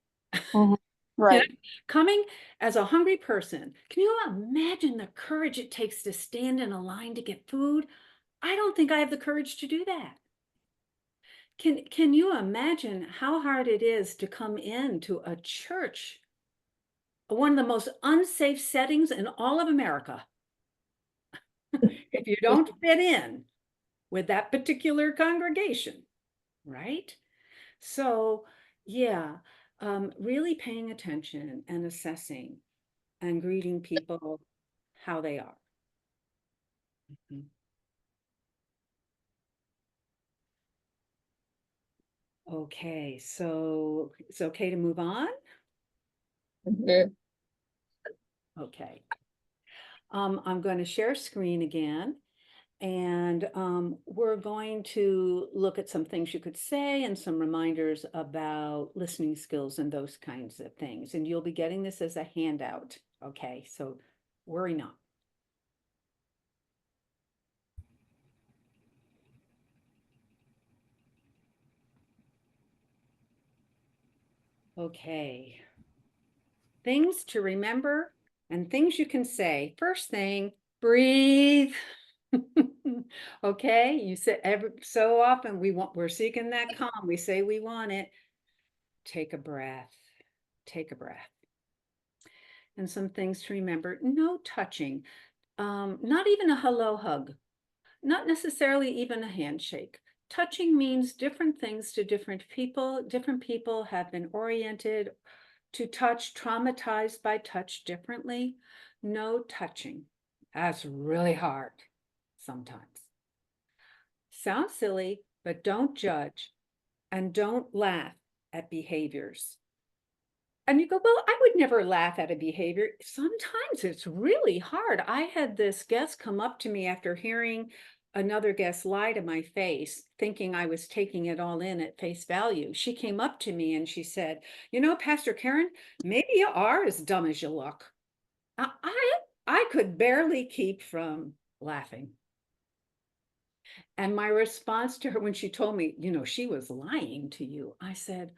Right. You know, coming as a hungry person, can you imagine the courage it takes to stand in a line to get food? I don't think I have the courage to do that. Can you imagine how hard it is to come into a church, one of the most unsafe settings in all of America? If you don't fit in with that particular congregation, right? So, yeah, really paying attention and assessing and greeting people how they are. Okay, so it's okay to move on? Okay. I'm going to share screen again, and we're going to look at some things you could say and some reminders about listening skills and those kinds of things. And you'll be getting this as a handout. Okay, so worry not. Okay. Things to remember and things you can say. First thing, breathe. Okay, you said so often we're seeking that calm. We say we want it. Take a breath. Take a breath. And some things to remember: no touching, not even a hello hug, not necessarily even a handshake. Touching means different things to different people. Different people have been oriented to touch, traumatized by touch differently. No touching. That's really hard sometimes. Sounds silly, but don't judge and don't laugh at behaviors. And you go, well, I would never laugh at a behavior. Sometimes it's really hard. I had this guest come up to me after hearing another guest lie to my face, thinking I was taking it all in at face value. She came up to me and she said, you know, Pastor Karen, maybe you are as dumb as you look. I could barely keep from laughing. And my response to her when she told me, you know, she was lying to you, I said,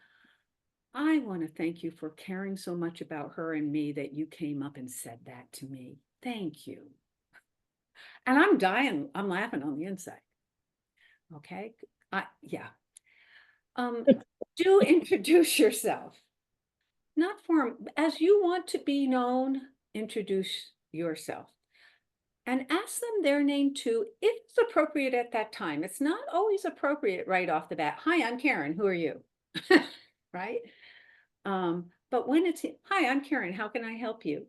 I want to thank you for caring so much about her and me that you came up and said that to me. Thank you. And I'm dying. I'm laughing on the inside. Okay. Yeah. Do introduce yourself. Not as you want to be known, introduce yourself. And ask them their name too, if it's appropriate at that time. It's not always appropriate right off the bat. Hi, I'm Karen. Who are you? Right? But when it's, hi, I'm Karen. How can I help you?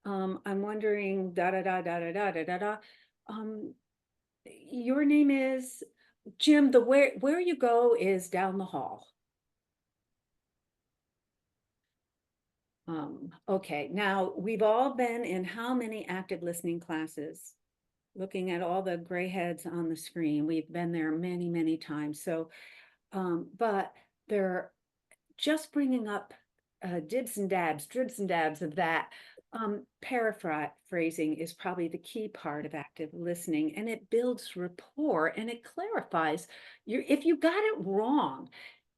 I'm wondering, da da da da da da da da da. Your name is Jim. Where you go is down the hall. Okay, now we've all been in how many active listening classes? Looking at all the gray heads on the screen. We've been there many, many times. So, but they're just bringing up dribs and dabs of that. Paraphrasing is probably the key part of active listening, and it builds rapport and it clarifies if you got it wrong.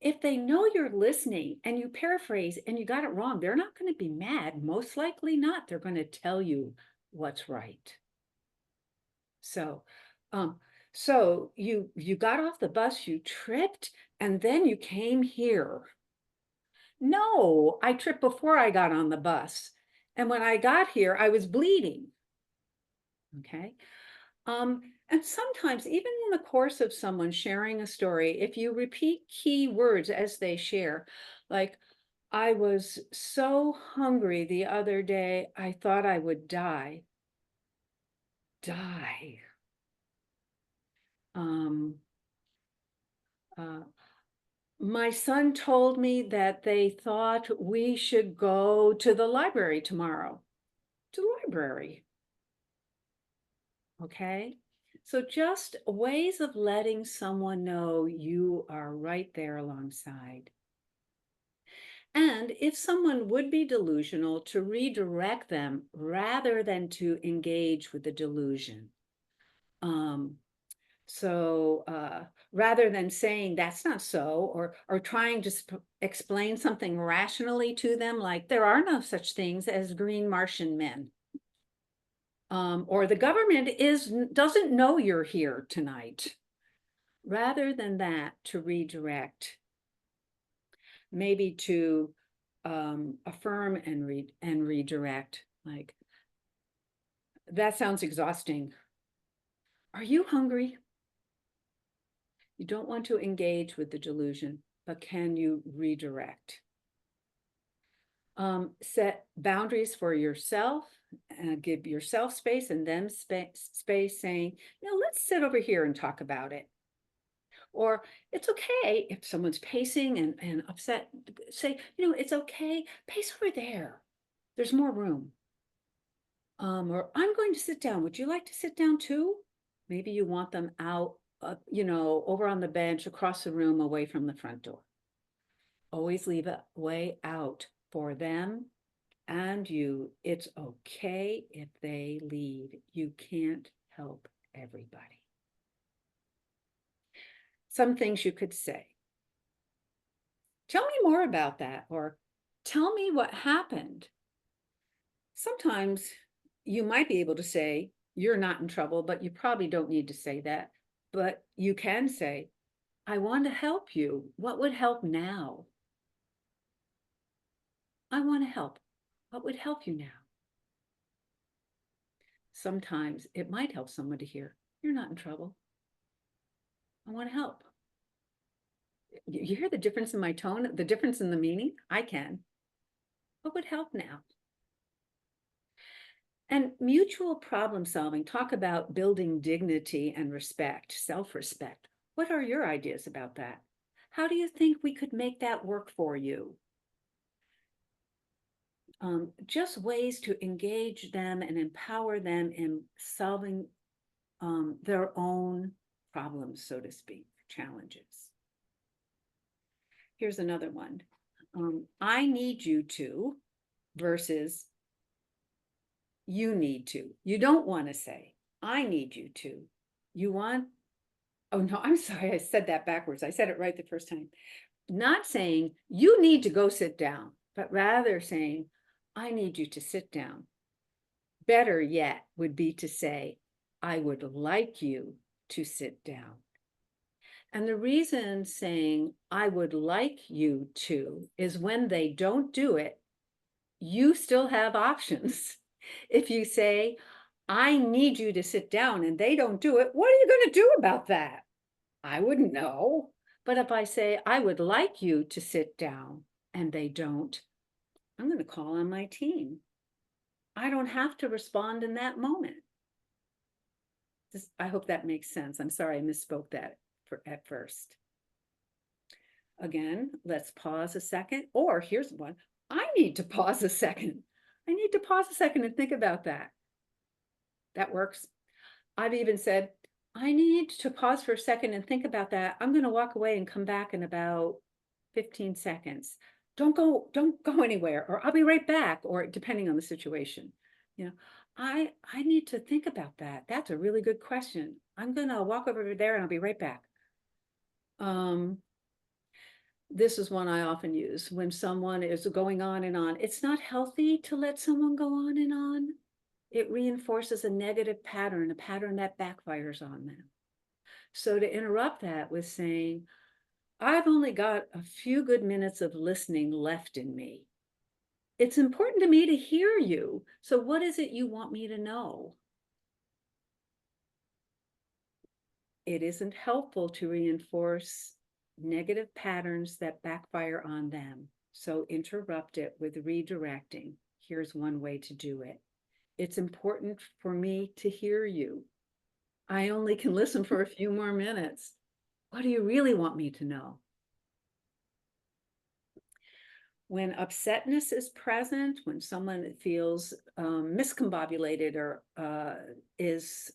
If they know you're listening and you paraphrase and you got it wrong, they're not going to be mad. Most likely not. They're going to tell you what's right. So, so you got off the bus, you tripped, and then you came here. No, I tripped before I got on the bus. And when I got here, I was bleeding. Okay. And sometimes even in the course of someone sharing a story, if you repeat key words as they share, like, I was so hungry the other day, I thought I would die. Die. My son told me that they thought we should go to the library tomorrow. To the library. Okay, so just ways of letting someone know you are right there alongside. And if someone would be delusional, to redirect them rather than to engage with the delusion. Rather than saying that's not so, or trying to explain something rationally to them, like there are no such things as green Martian men. Or the government doesn't know you're here tonight. Rather than that, to redirect, maybe to affirm and redirect, like, that sounds exhausting. Are you hungry? You don't want to engage with the delusion, but can you redirect? Set boundaries for yourself, give yourself space and them space, saying, let's sit over here and talk about it. Or it's okay if someone's pacing and upset, say, it's okay, pace over there. There's more room. Or I'm going to sit down. Would you like to sit down too? Maybe you want them out, over on the bench across the room away from the front door. Always leave a way out for them and you. It's okay if they leave. You can't help everybody. Some things you could say. Tell me more about that, or tell me what happened. Sometimes you might be able to say, you're not in trouble, but you probably don't need to say that. But you can say, I want to help you. What would help now? I want to help. What would help you now? Sometimes it might help someone to hear, you're not in trouble. I want to help. You hear the difference in my tone, the difference in the meaning? I can. What would help now? And mutual problem solving, talk about building dignity and respect, self-respect. What are your ideas about that? How do you think we could make that work for you? Just ways to engage them and empower them in solving their own problems, so to speak, challenges. Here's another one. I need you to versus you need to. You don't want to say, I need you to. You want, oh no, I'm sorry, I said that backwards. I said it right the first time. Not saying, you need to go sit down, but rather saying, I need you to sit down. Better yet would be to say, I would like you to sit down. And the reason saying, I would like you to, is when they don't do it, you still have options. If you say, I need you to sit down and they don't do it, what are you going to do about that? I wouldn't know. But if I say, I would like you to sit down and they don't, I'm going to call on my team. I don't have to respond in that moment. I hope that makes sense. I'm sorry I misspoke that at first. Again, let's pause a second. Or here's one. I need to pause a second. I need to pause a second and think about that. That works. I've even said, I need to pause for a second and think about that. I'm going to walk away and come back in about 15 seconds. Don't go anywhere, or I'll be right back, or depending on the situation. I need to think about that. That's a really good question. I'm going to walk over there and I'll be right back. This is one I often use when someone is going on and on. It's not healthy to let someone go on and on. It reinforces a negative pattern, a pattern that backfires on them. So to interrupt that with saying, I've only got a few good minutes of listening left in me. It's important to me to hear you. So what is it you want me to know? It isn't helpful to reinforce negative patterns that backfire on them. So interrupt it with redirecting. Here's one way to do it. It's important for me to hear you. I only can listen for a few more minutes. What do you really want me to know? When upsetness is present, when someone feels miscombobulated or is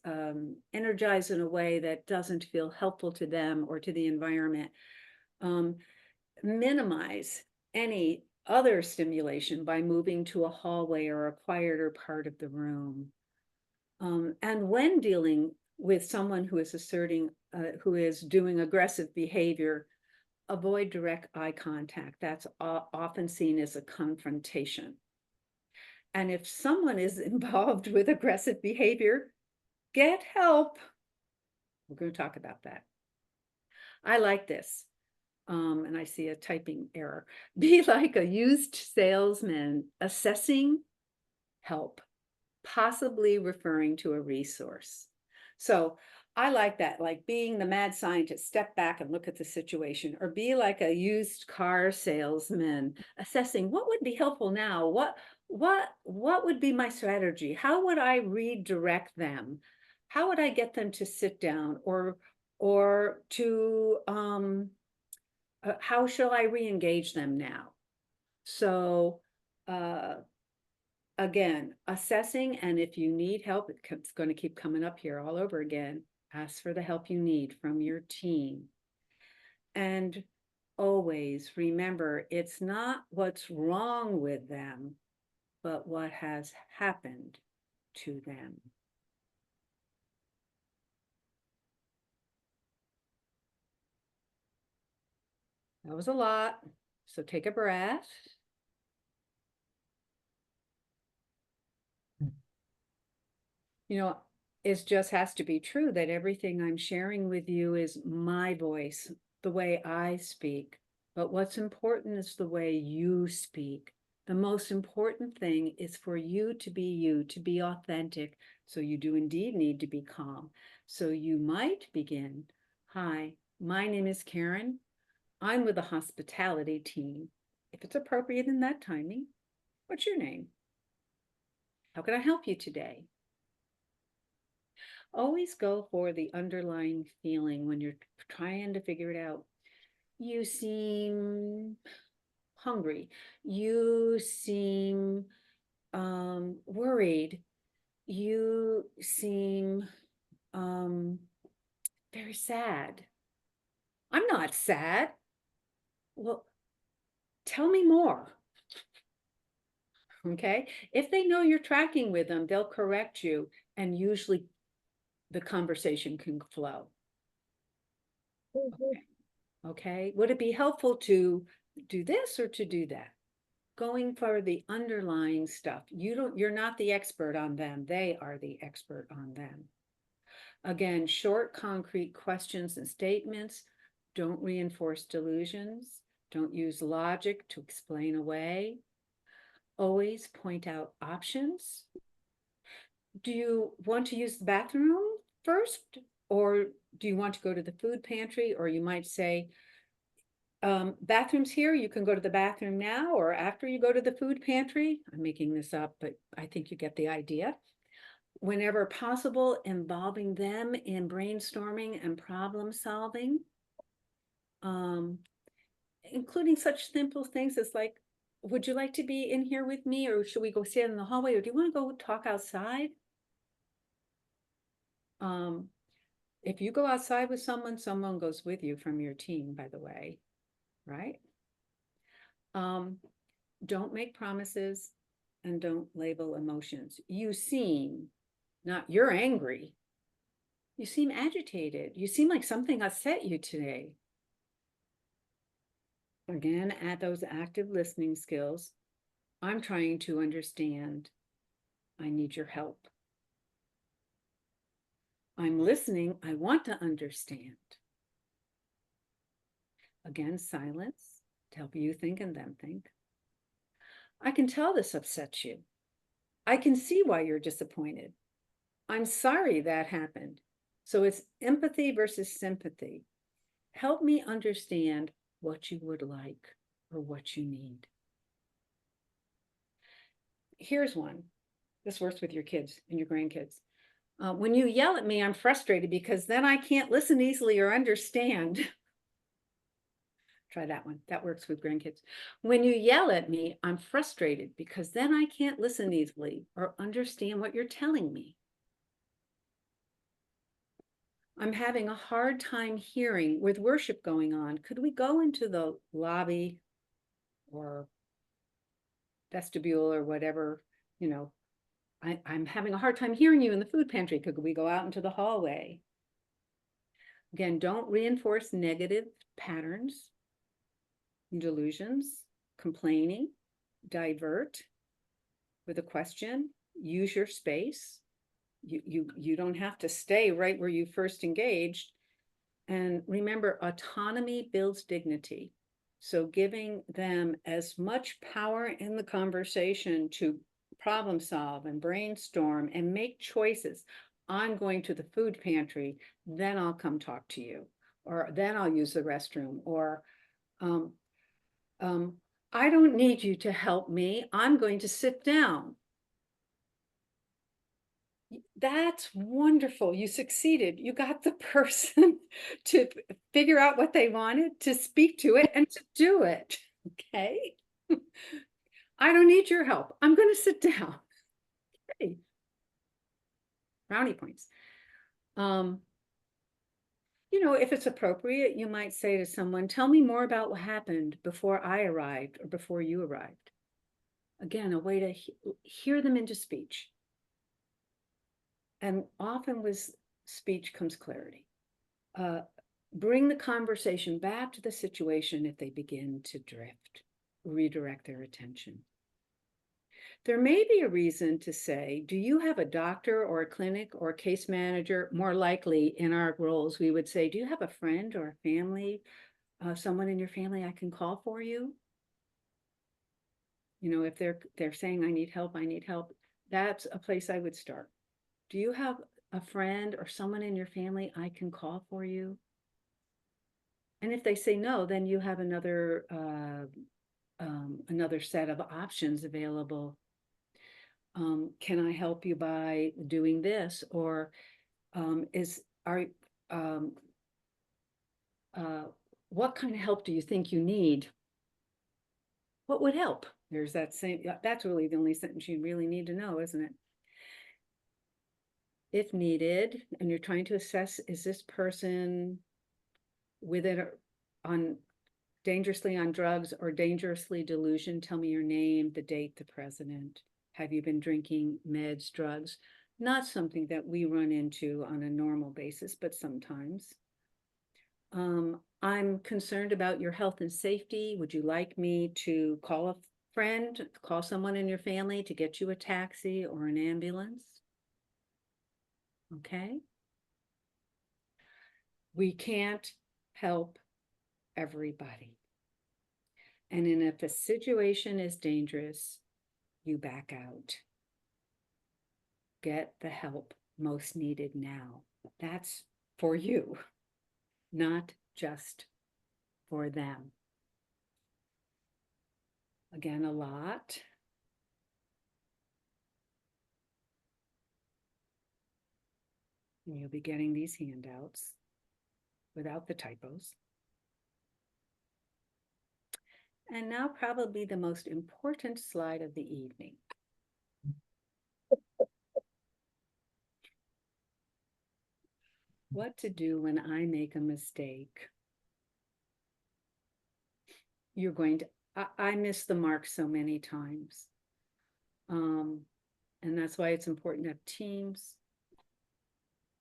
energized in a way that doesn't feel helpful to them or to the environment, minimize any other stimulation by moving to a hallway or a quieter part of the room. And when dealing with someone who is who is doing aggressive behavior, avoid direct eye contact. That's often seen as a confrontation. And if someone is involved with aggressive behavior, get help. We're going to talk about that. I like this. And I see a typing error. Be like a used salesman assessing help, possibly referring to a resource. So I like that, like being the mad scientist, step back and look at the situation, or be like a used car salesman assessing what would be helpful now, what would be my strategy, how would I redirect them, how would I get them to sit down, or to how shall I re-engage them now? So again, assessing, and if you need help, it's going to keep coming up here all over again. Ask for the help you need from your team. And always remember, it's not what's wrong with them, but what has happened to them. That was a lot. So take a breath. You know, it just has to be true that everything I'm sharing with you is my voice, the way I speak. But what's important is the way you speak. The most important thing is for you, to be authentic. So you do indeed need to be calm. So you might begin, hi, my name is Karen. I'm with the hospitality team. If it's appropriate in that timing, what's your name? How can I help you today? Always go for the underlying feeling when you're trying to figure it out. You seem hungry. You seem worried. You seem very sad. I'm not sad. Well, tell me more. Okay? If they know you're tracking with them, they'll correct you, and usually the conversation can flow. Okay. Would it be helpful to do this or to do that? Going for the underlying stuff. You're not the expert on them. They are the expert on them. Again, short, concrete questions and statements. Don't reinforce delusions. Don't use logic to explain away. Always point out options. Do you want to use the bathroom first, or do you want to go to the food pantry? Or you might say, bathrooms here, you can go to the bathroom now or after you go to the food pantry. I'm making this up, but I think you get the idea. Whenever possible, involving them in brainstorming and problem solving, including such simple things as like, would you like to be in here with me, or should we go sit in the hallway, or do you want to go talk outside? If you go outside with someone goes with you from your team, by the way, right? Don't make promises and don't label emotions. You seem, not you're angry. You seem agitated. You seem like something upset you today. Again, add those active listening skills. I'm trying to understand. I need your help. I'm listening. I want to understand. Again, silence to help you think and them think. I can tell this upsets you. I can see why you're disappointed. I'm sorry that happened. So it's empathy versus sympathy. Help me understand what you would like or what you need. Here's one. This works with your kids and your grandkids. When you yell at me, I'm frustrated because then I can't listen easily or understand. Try that one. That works with grandkids. When you yell at me, I'm frustrated because then I can't listen easily or understand what you're telling me. I'm having a hard time hearing with worship going on. Could we go into the lobby or vestibule or whatever, you know, I'm having a hard time hearing you in the food pantry. Could we go out into the hallway? Again, don't reinforce negative patterns, delusions, complaining, divert with a question, use your space. You don't have to stay right where you first engaged. And remember, autonomy builds dignity. So giving them as much power in the conversation to problem solve and brainstorm and make choices. I'm going to the food pantry, then I'll come talk to you, or then I'll use the restroom, or I don't need you to help me. I'm going to sit down. That's wonderful. You succeeded. You got the person to figure out what they wanted, to speak to it, and to do it. Okay. I don't need your help. I'm going to sit down. Okay. Brownie points. You know, if it's appropriate, you might say to someone, tell me more about what happened before I arrived or before you arrived. Again, a way to hear them into speech. And often with speech comes clarity. Bring the conversation back to the situation if they begin to drift, redirect their attention. There may be a reason to say, do you have a doctor or a clinic or a case manager? More likely in our roles, we would say, do you have a friend or a family, someone in your family I can call for you? You know, if they're saying, I need help, that's a place I would start. Do you have a friend or someone in your family I can call for you? And if they say no, then you have another set of options available. Can I help you by doing this? Or what kind of help do you think you need? What would help? There's that same, that's really the only sentence you really need to know, isn't it? If needed, and you're trying to assess, is this person with it dangerously on drugs or dangerously delusion? Tell me your name, the date, the president. Have you been drinking meds, drugs? Not something that we run into on a normal basis, but sometimes. I'm concerned about your health and safety. Would you like me to call a friend, call someone in your family to get you a taxi or an ambulance? Okay. We can't help everybody. And if a situation is dangerous, you back out. Get the help most needed now. That's for you, not just for them. Again, a lot. And you'll be getting these handouts without the typos. And now probably the most important slide of the evening. What to do when I make a mistake. You're going to, I miss the mark so many times. And that's why it's important to have teams.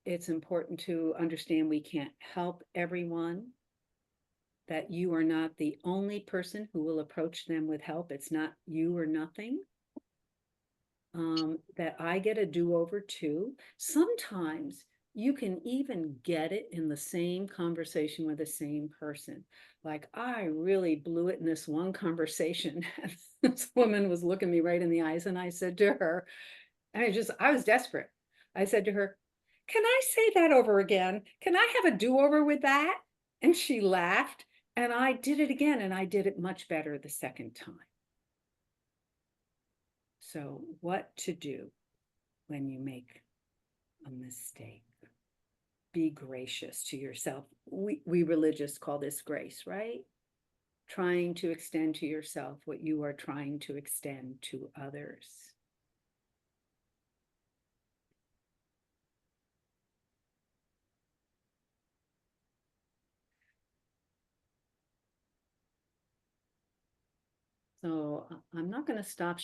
It's important to understand we can't help everyone, that you are not the only person who will approach them with help. It's not you or nothing. That I get a do-over too. Sometimes you can even get it in the same conversation with the same person. Like, I really blew it in this one conversation. This woman was looking me right in the eyes, and I said to her, I was desperate. I said to her, can I say that over again? Can I have a do-over with that? And she laughed, and I did it again, and I did it much better the second time. So what to do when you make a mistake. Be gracious to yourself. We religious call this grace, right? Trying to extend to yourself what you are trying to extend to others. So I'm not going to stop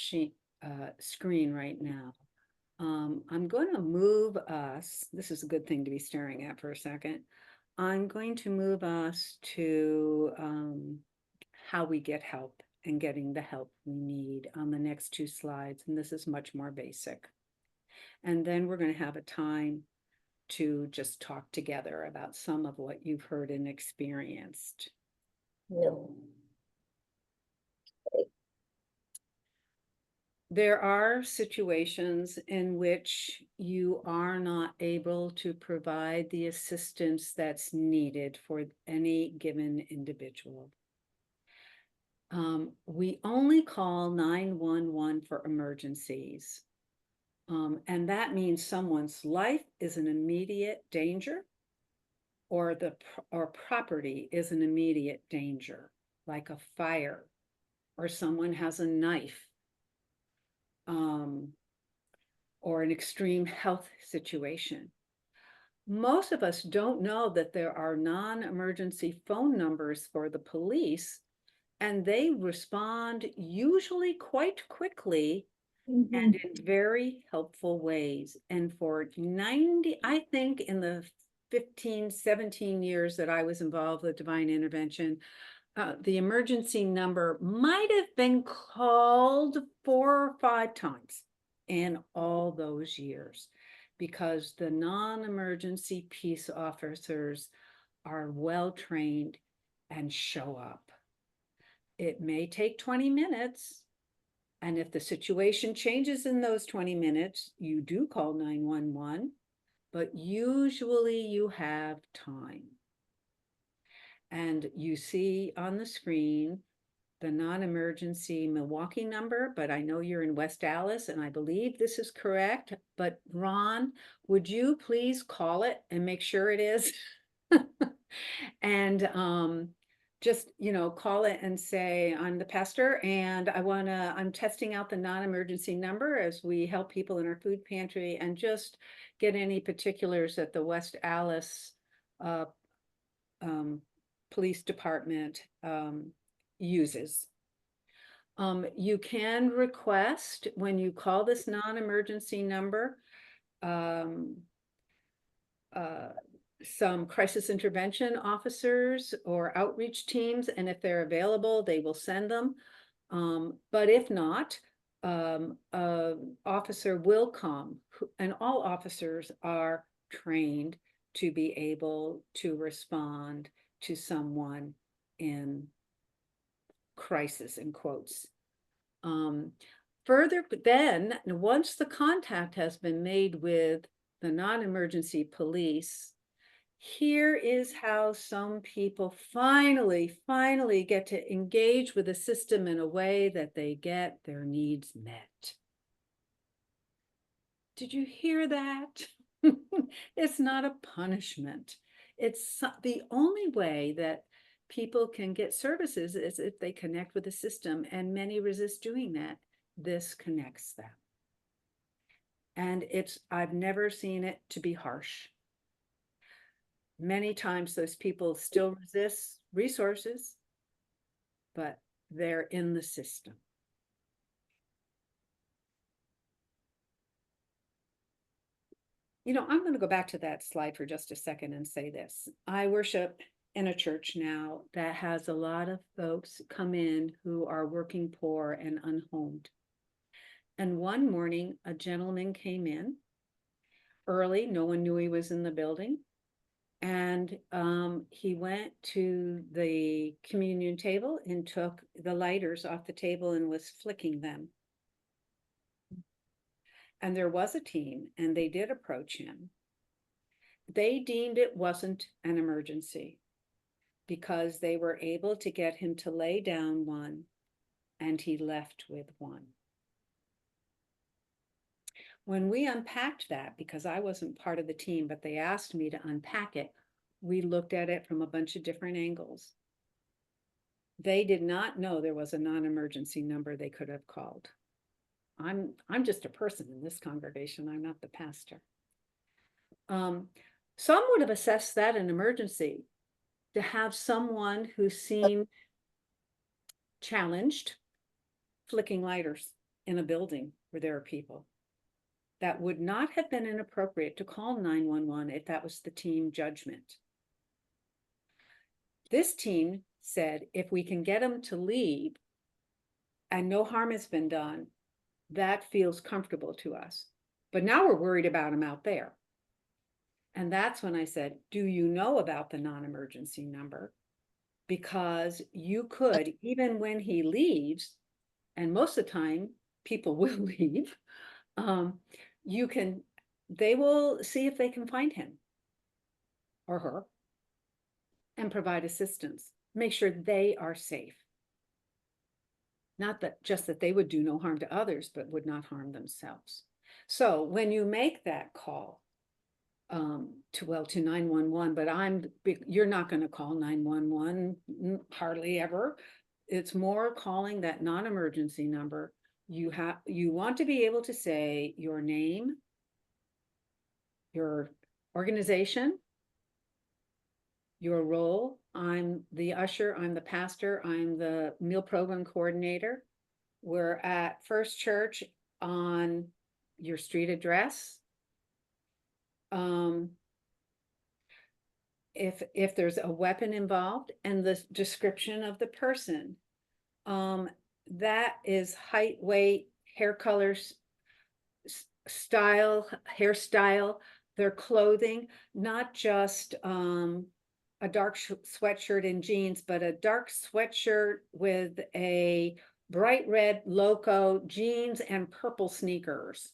screen right now. I'm going to move us. This is a good thing to be staring at for a second. I'm going to move us to how we get help and getting the help we need on the next two slides. And this is much more basic. And then we're going to have a time to just talk together about some of what you've heard and experienced. No. There are situations in which you are not able to provide the assistance that's needed for any given individual. We only call 911 for emergencies. And that means someone's life is an immediate danger, or property is an immediate danger, like a fire, or someone has a knife, or an extreme health situation. Most of us don't know that there are non-emergency phone numbers for the police, and they respond usually quite quickly and in very helpful ways. And for 90, I think in the 15, 17 years that I was involved with divine intervention, the emergency number might have been called 4 or 5 times in all those years, because the non-emergency peace officers are well trained and show up. It may take 20 minutes. And if the situation changes in those 20 minutes, you do call 911, but usually you have time. And you see on the screen the non-emergency Milwaukee number, but I know you're in West Allis, and I believe this is correct. But Ron, would you please call it and make sure it is? And just, call it and say, I'm the pastor and I'm testing out the non-emergency number as we help people in our food pantry, and just get any particulars that the West Allis Police Department uses. You can request, when you call this non-emergency number, some crisis intervention officers or outreach teams, and if they're available, they will send them. But if not, an officer will come, and all officers are trained to be able to respond to someone in crisis, in quotes. Further, then, once the contact has been made with the non-emergency police, here is how some people finally get to engage with the system in a way that they get their needs met. Did you hear that? It's not a punishment. It's the only way that people can get services is if they connect with the system, and many resist doing that. This connects them. And I've never seen it to be harsh. Many times those people still resist resources, but they're in the system. I'm going to go back to that slide for just a second and say this. I worship in a church now that has a lot of folks come in who are working poor and unhomed. And one morning, a gentleman came in early. No one knew he was in the building. And he went to the communion table and took the lighters off the table and was flicking them. And there was a team, and they did approach him. They deemed it wasn't an emergency because they were able to get him to lay down one, and he left with one. When we unpacked that, because I wasn't part of the team, but they asked me to unpack it, we looked at it from a bunch of different angles. They did not know there was a non-emergency number they could have called. I'm just a person in this congregation. I'm not the pastor. Some would have assessed that an emergency to have someone who seemed challenged flicking lighters in a building where there are people. That would not have been inappropriate to call 911 if that was the team judgment. This team said, if we can get them to leave and no harm has been done, that feels comfortable to us. But now we're worried about him out there. And that's when I said, do you know about the non-emergency number? Because you could, even when he leaves, and most of the time people will leave, they will see if they can find him or her and provide assistance, make sure they are safe. Not that just that they would do no harm to others, but would not harm themselves. So when you make that call to 911, but you're not going to call 911 hardly ever. It's more calling that non-emergency number. You want to be able to say your name, your organization, your role. I'm the usher, I'm the pastor, I'm the meal program coordinator. We're at First Church on your street address. If there's a weapon involved, and the description of the person, that is height, weight, hair colors, style, hairstyle, their clothing, not just a dark sweatshirt and jeans, but a dark sweatshirt with a bright red logo, jeans and purple sneakers.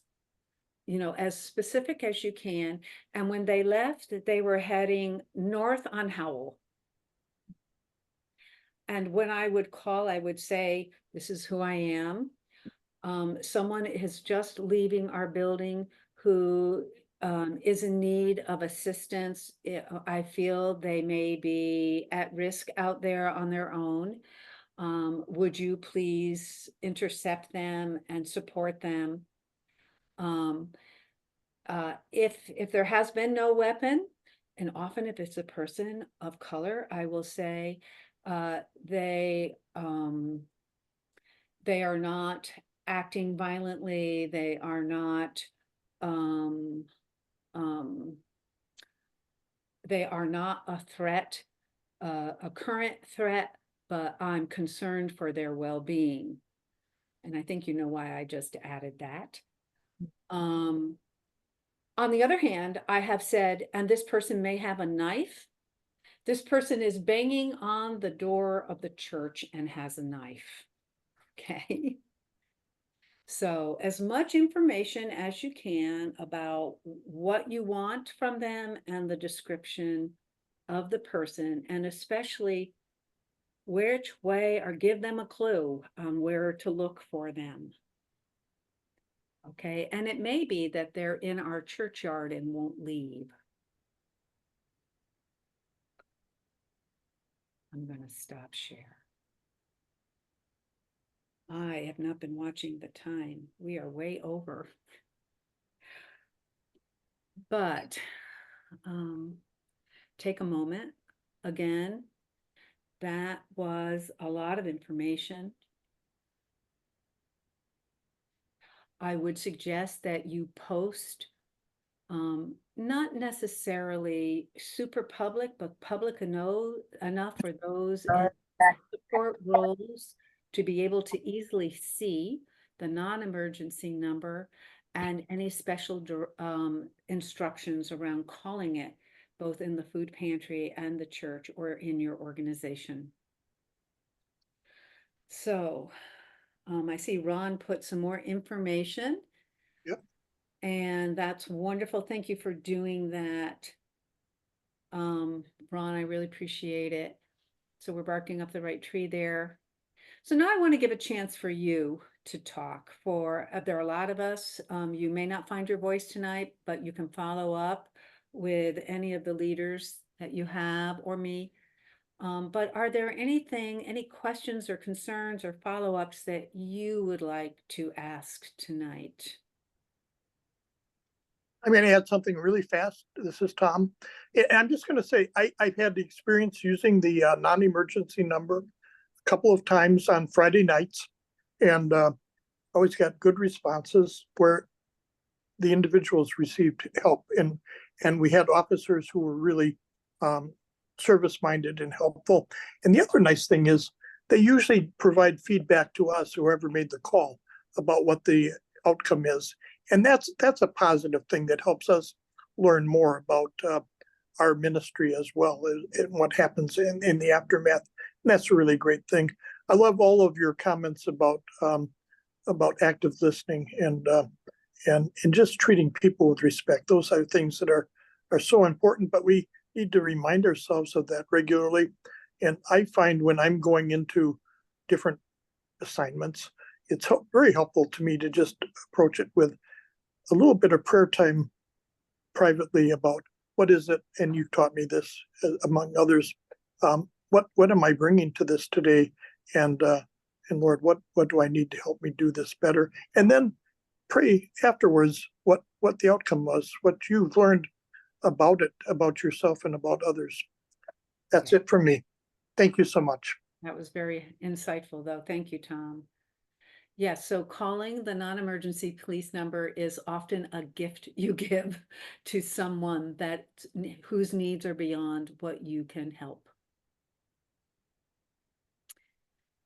You know, as specific as you can. And when they left, they were heading north on Howell. And when I would call, I would say, this is who I am. Someone is just leaving our building who is in need of assistance. I feel they may be at risk out there on their own. Would you please intercept them and support them? If there has been no weapon, and often if it's a person of color, I will say they are not acting violently. They are not a threat, a current threat, but I'm concerned for their well-being. And I think you know why I just added that. On the other hand, I have said, and this person may have a knife. This person is banging on the door of the church and has a knife. Okay. So as much information as you can about what you want from them and the description of the person, and especially which way, or give them a clue on where to look for them. Okay, and it may be that they're in our churchyard and won't leave. I'm going to stop share. I have not been watching the time. We are way over. But take a moment. Again, that was a lot of information. I would suggest that you post, not necessarily super public, but public enough for those in support roles to be able to easily see the non-emergency number and any special instructions around calling it, both in the food pantry and the church or in your organization. So I see Ron put some more information. Yep. And that's wonderful. Thank you for doing that. Ron, I really appreciate it. So we're barking up the right tree there. So now I want to give a chance for you to talk. There are a lot of us, you may not find your voice tonight, but you can follow up with any of the leaders that you have or me. But are there any questions or concerns or follow-ups that you would like to ask tonight? I'm going to add something really fast. This is Tom. And I'm just going to say, I've had the experience using the non-emergency number a couple of times on Friday nights, and always got good responses where the individuals received help. And we had officers who were really service-minded and helpful. And the other nice thing is they usually provide feedback to us, whoever made the call, about what the outcome is. And that's a positive thing that helps us learn more about our ministry as well, and what happens in the aftermath. And that's a really great thing. I love all of your comments about active listening and just treating people with respect. Those are things that are so important, but we need to remind ourselves of that regularly. And I find when I'm going into different assignments, it's very helpful to me to just approach it with a little bit of prayer time privately about what is it, and you've taught me this among others. What am I bringing to this today? And Lord, what do I need to help me do this better? And then pray afterwards what the outcome was, what you've learned about it, about yourself and about others. That's it for me. Thank you so much. That was very insightful, though. Thank you, Tom. Yes, so calling the non-emergency police number is often a gift you give to someone whose needs are beyond what you can help.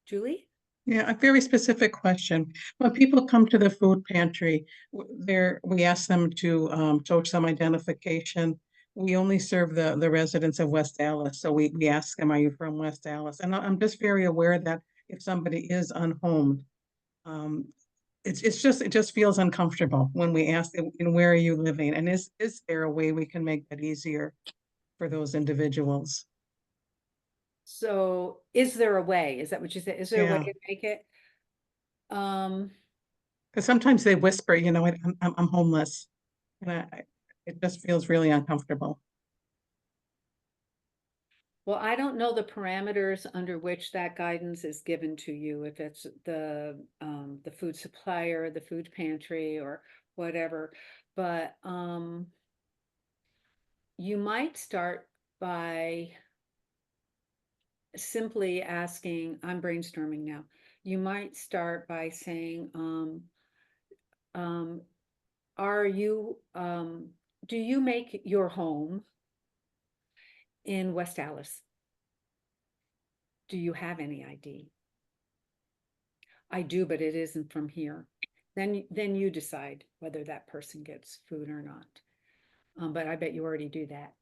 Julie? Yeah, a very specific question. When people come to the food pantry, we ask them to show some identification. We only serve the residents of West Allis, so we ask them, "Are you from West Allis?" And I'm just very aware that if somebody is unhomed, it just feels uncomfortable when we ask them, "And where are you living?" And is there a way we can make that easier for those individuals? So is there a way? Is that what you said? Is there a way Yeah. to make it? Because sometimes they whisper, I'm homeless, and it just feels really uncomfortable. Well, I don't know the parameters under which that guidance is given to you, if it's the food supplier, the food pantry, or whatever, but you might start by simply asking, I'm brainstorming now, you might start by saying, do you make your home in West Allis? Do you have any ID? I do, but it isn't from here. Then you decide whether that person gets food or not. But I bet you already do that.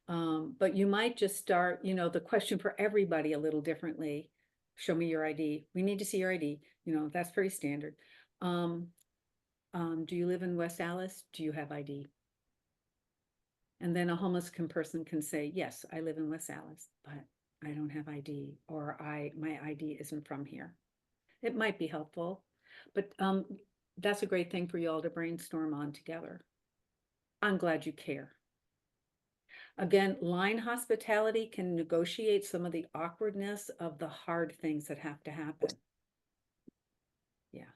But you might just start, the question for everybody a little differently. Show me your ID. We need to see your ID. That's pretty standard. Do you live in West Allis? Do you have ID? And then a homeless person can say, yes, I live in West Allis, but I don't have ID, or my ID isn't from here. It might be helpful, but that's a great thing for you all to brainstorm on together. I'm glad you care. Again, line hospitality can negotiate some of the awkwardness of the hard things that have to happen. Yeah.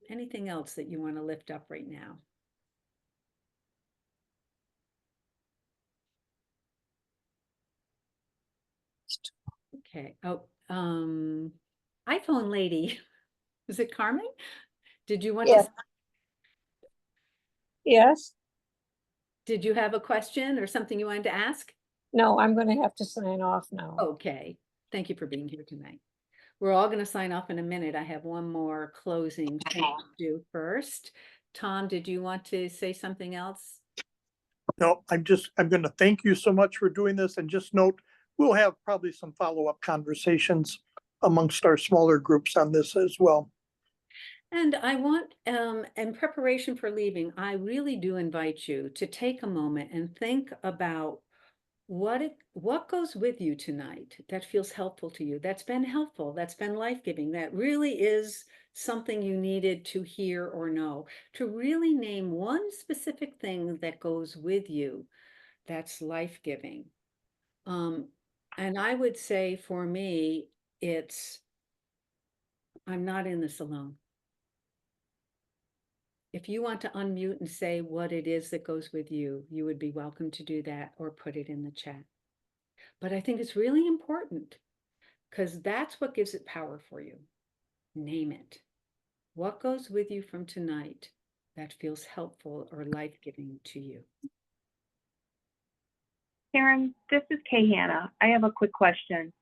Anything else that you want to lift up right now? Okay. Oh, iPhone lady. Is it Carmen? Did you want Yes. to? Yes. Did you have a question or something you wanted to ask? No, I'm going to have to sign off now. Okay. Thank you for being here tonight. We're all going to sign off in a minute. I have one more closing thing to do first. Tom, did you want to say something else? No, I'm going to thank you so much for doing this, and just note, we'll have probably some follow-up conversations amongst our smaller groups on this as well. And I want, in preparation for leaving, I really do invite you to take a moment and think about what goes with you tonight that feels helpful to you, that's been helpful, that's been life-giving, that really is something you needed to hear or know, to really name one specific thing that goes with you that's life-giving. And I would say for me, it's, I'm not in this alone. If you want to unmute and say what it is that goes with you, you would be welcome to do that or put it in the chat. But I think it's really important because that's what gives it power for you. Name it. What goes with you from tonight that feels helpful or life-giving to you? Karen, this is Kay Hannah. I have a quick question.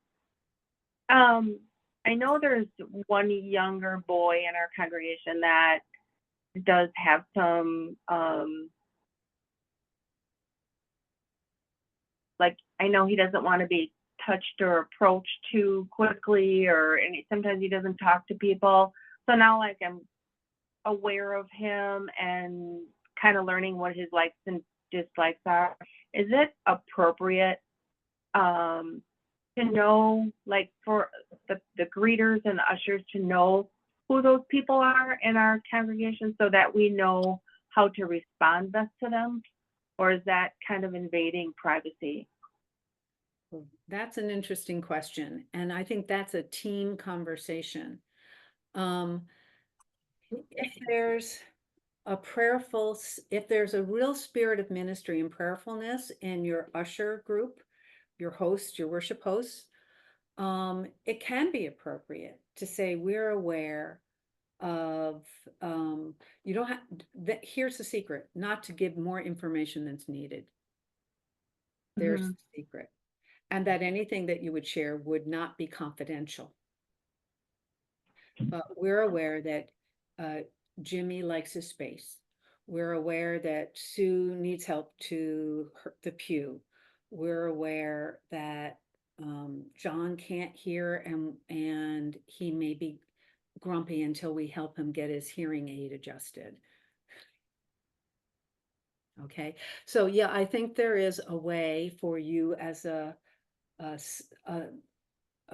I know there's one younger boy in our congregation that does have some, like, I know he doesn't want to be touched or approached too quickly, and sometimes he doesn't talk to people. So now, like, I'm aware of him and kind of learning what his likes and dislikes are. Is it appropriate to know, like, for the greeters and the ushers to know who those people are in our congregation so that we know how to respond best to them? Or is that kind of invading privacy? That's an interesting question. And I think that's a team conversation. If there's if there's a real spirit of ministry and prayerfulness in your usher group, your hosts, your worship hosts, it can be appropriate to say, we're aware of, you don't have, here's the secret, not to give more information than's needed. There's the secret. And that anything that you would share would not be confidential. But we're aware that Jimmy likes his space. We're aware that Sue needs help to the pew. We're aware that John can't hear and he may be grumpy until we help him get his hearing aid adjusted. Okay, so yeah, I think there is a way for you as a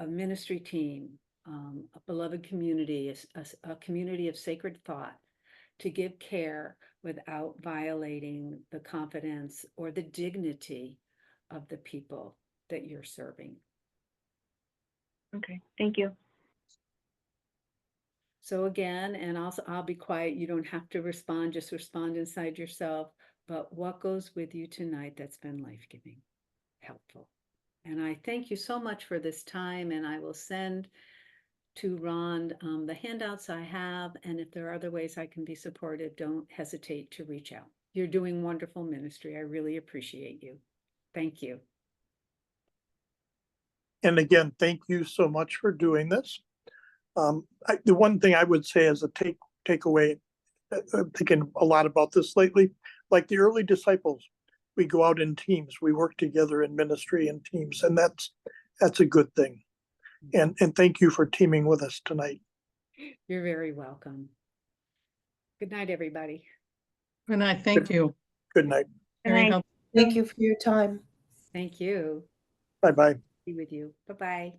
ministry team, a beloved community, a community of sacred thought, to give care without violating the confidence or the dignity of the people that you're serving. Okay, thank you. So again, and also I'll be quiet, you don't have to respond, just respond inside yourself. But what goes with you tonight that's been life-giving, helpful? And I thank you so much for this time, and I will send to Ron the handouts I have, and if there are other ways I can be supportive, don't hesitate to reach out. You're doing wonderful ministry. I really appreciate you. Thank you. And again, thank you so much for doing this. The one thing I would say as a takeaway, I'm thinking a lot about this lately, like the early disciples, we go out in teams, we work together in ministry in teams, and that's a good thing. And thank you for teaming with us tonight. You're very welcome. Good night, everybody. Good night. Thank you. Good night. Very helpful. Thank you for your time. Thank you. Bye-bye. Be with you. Bye-bye.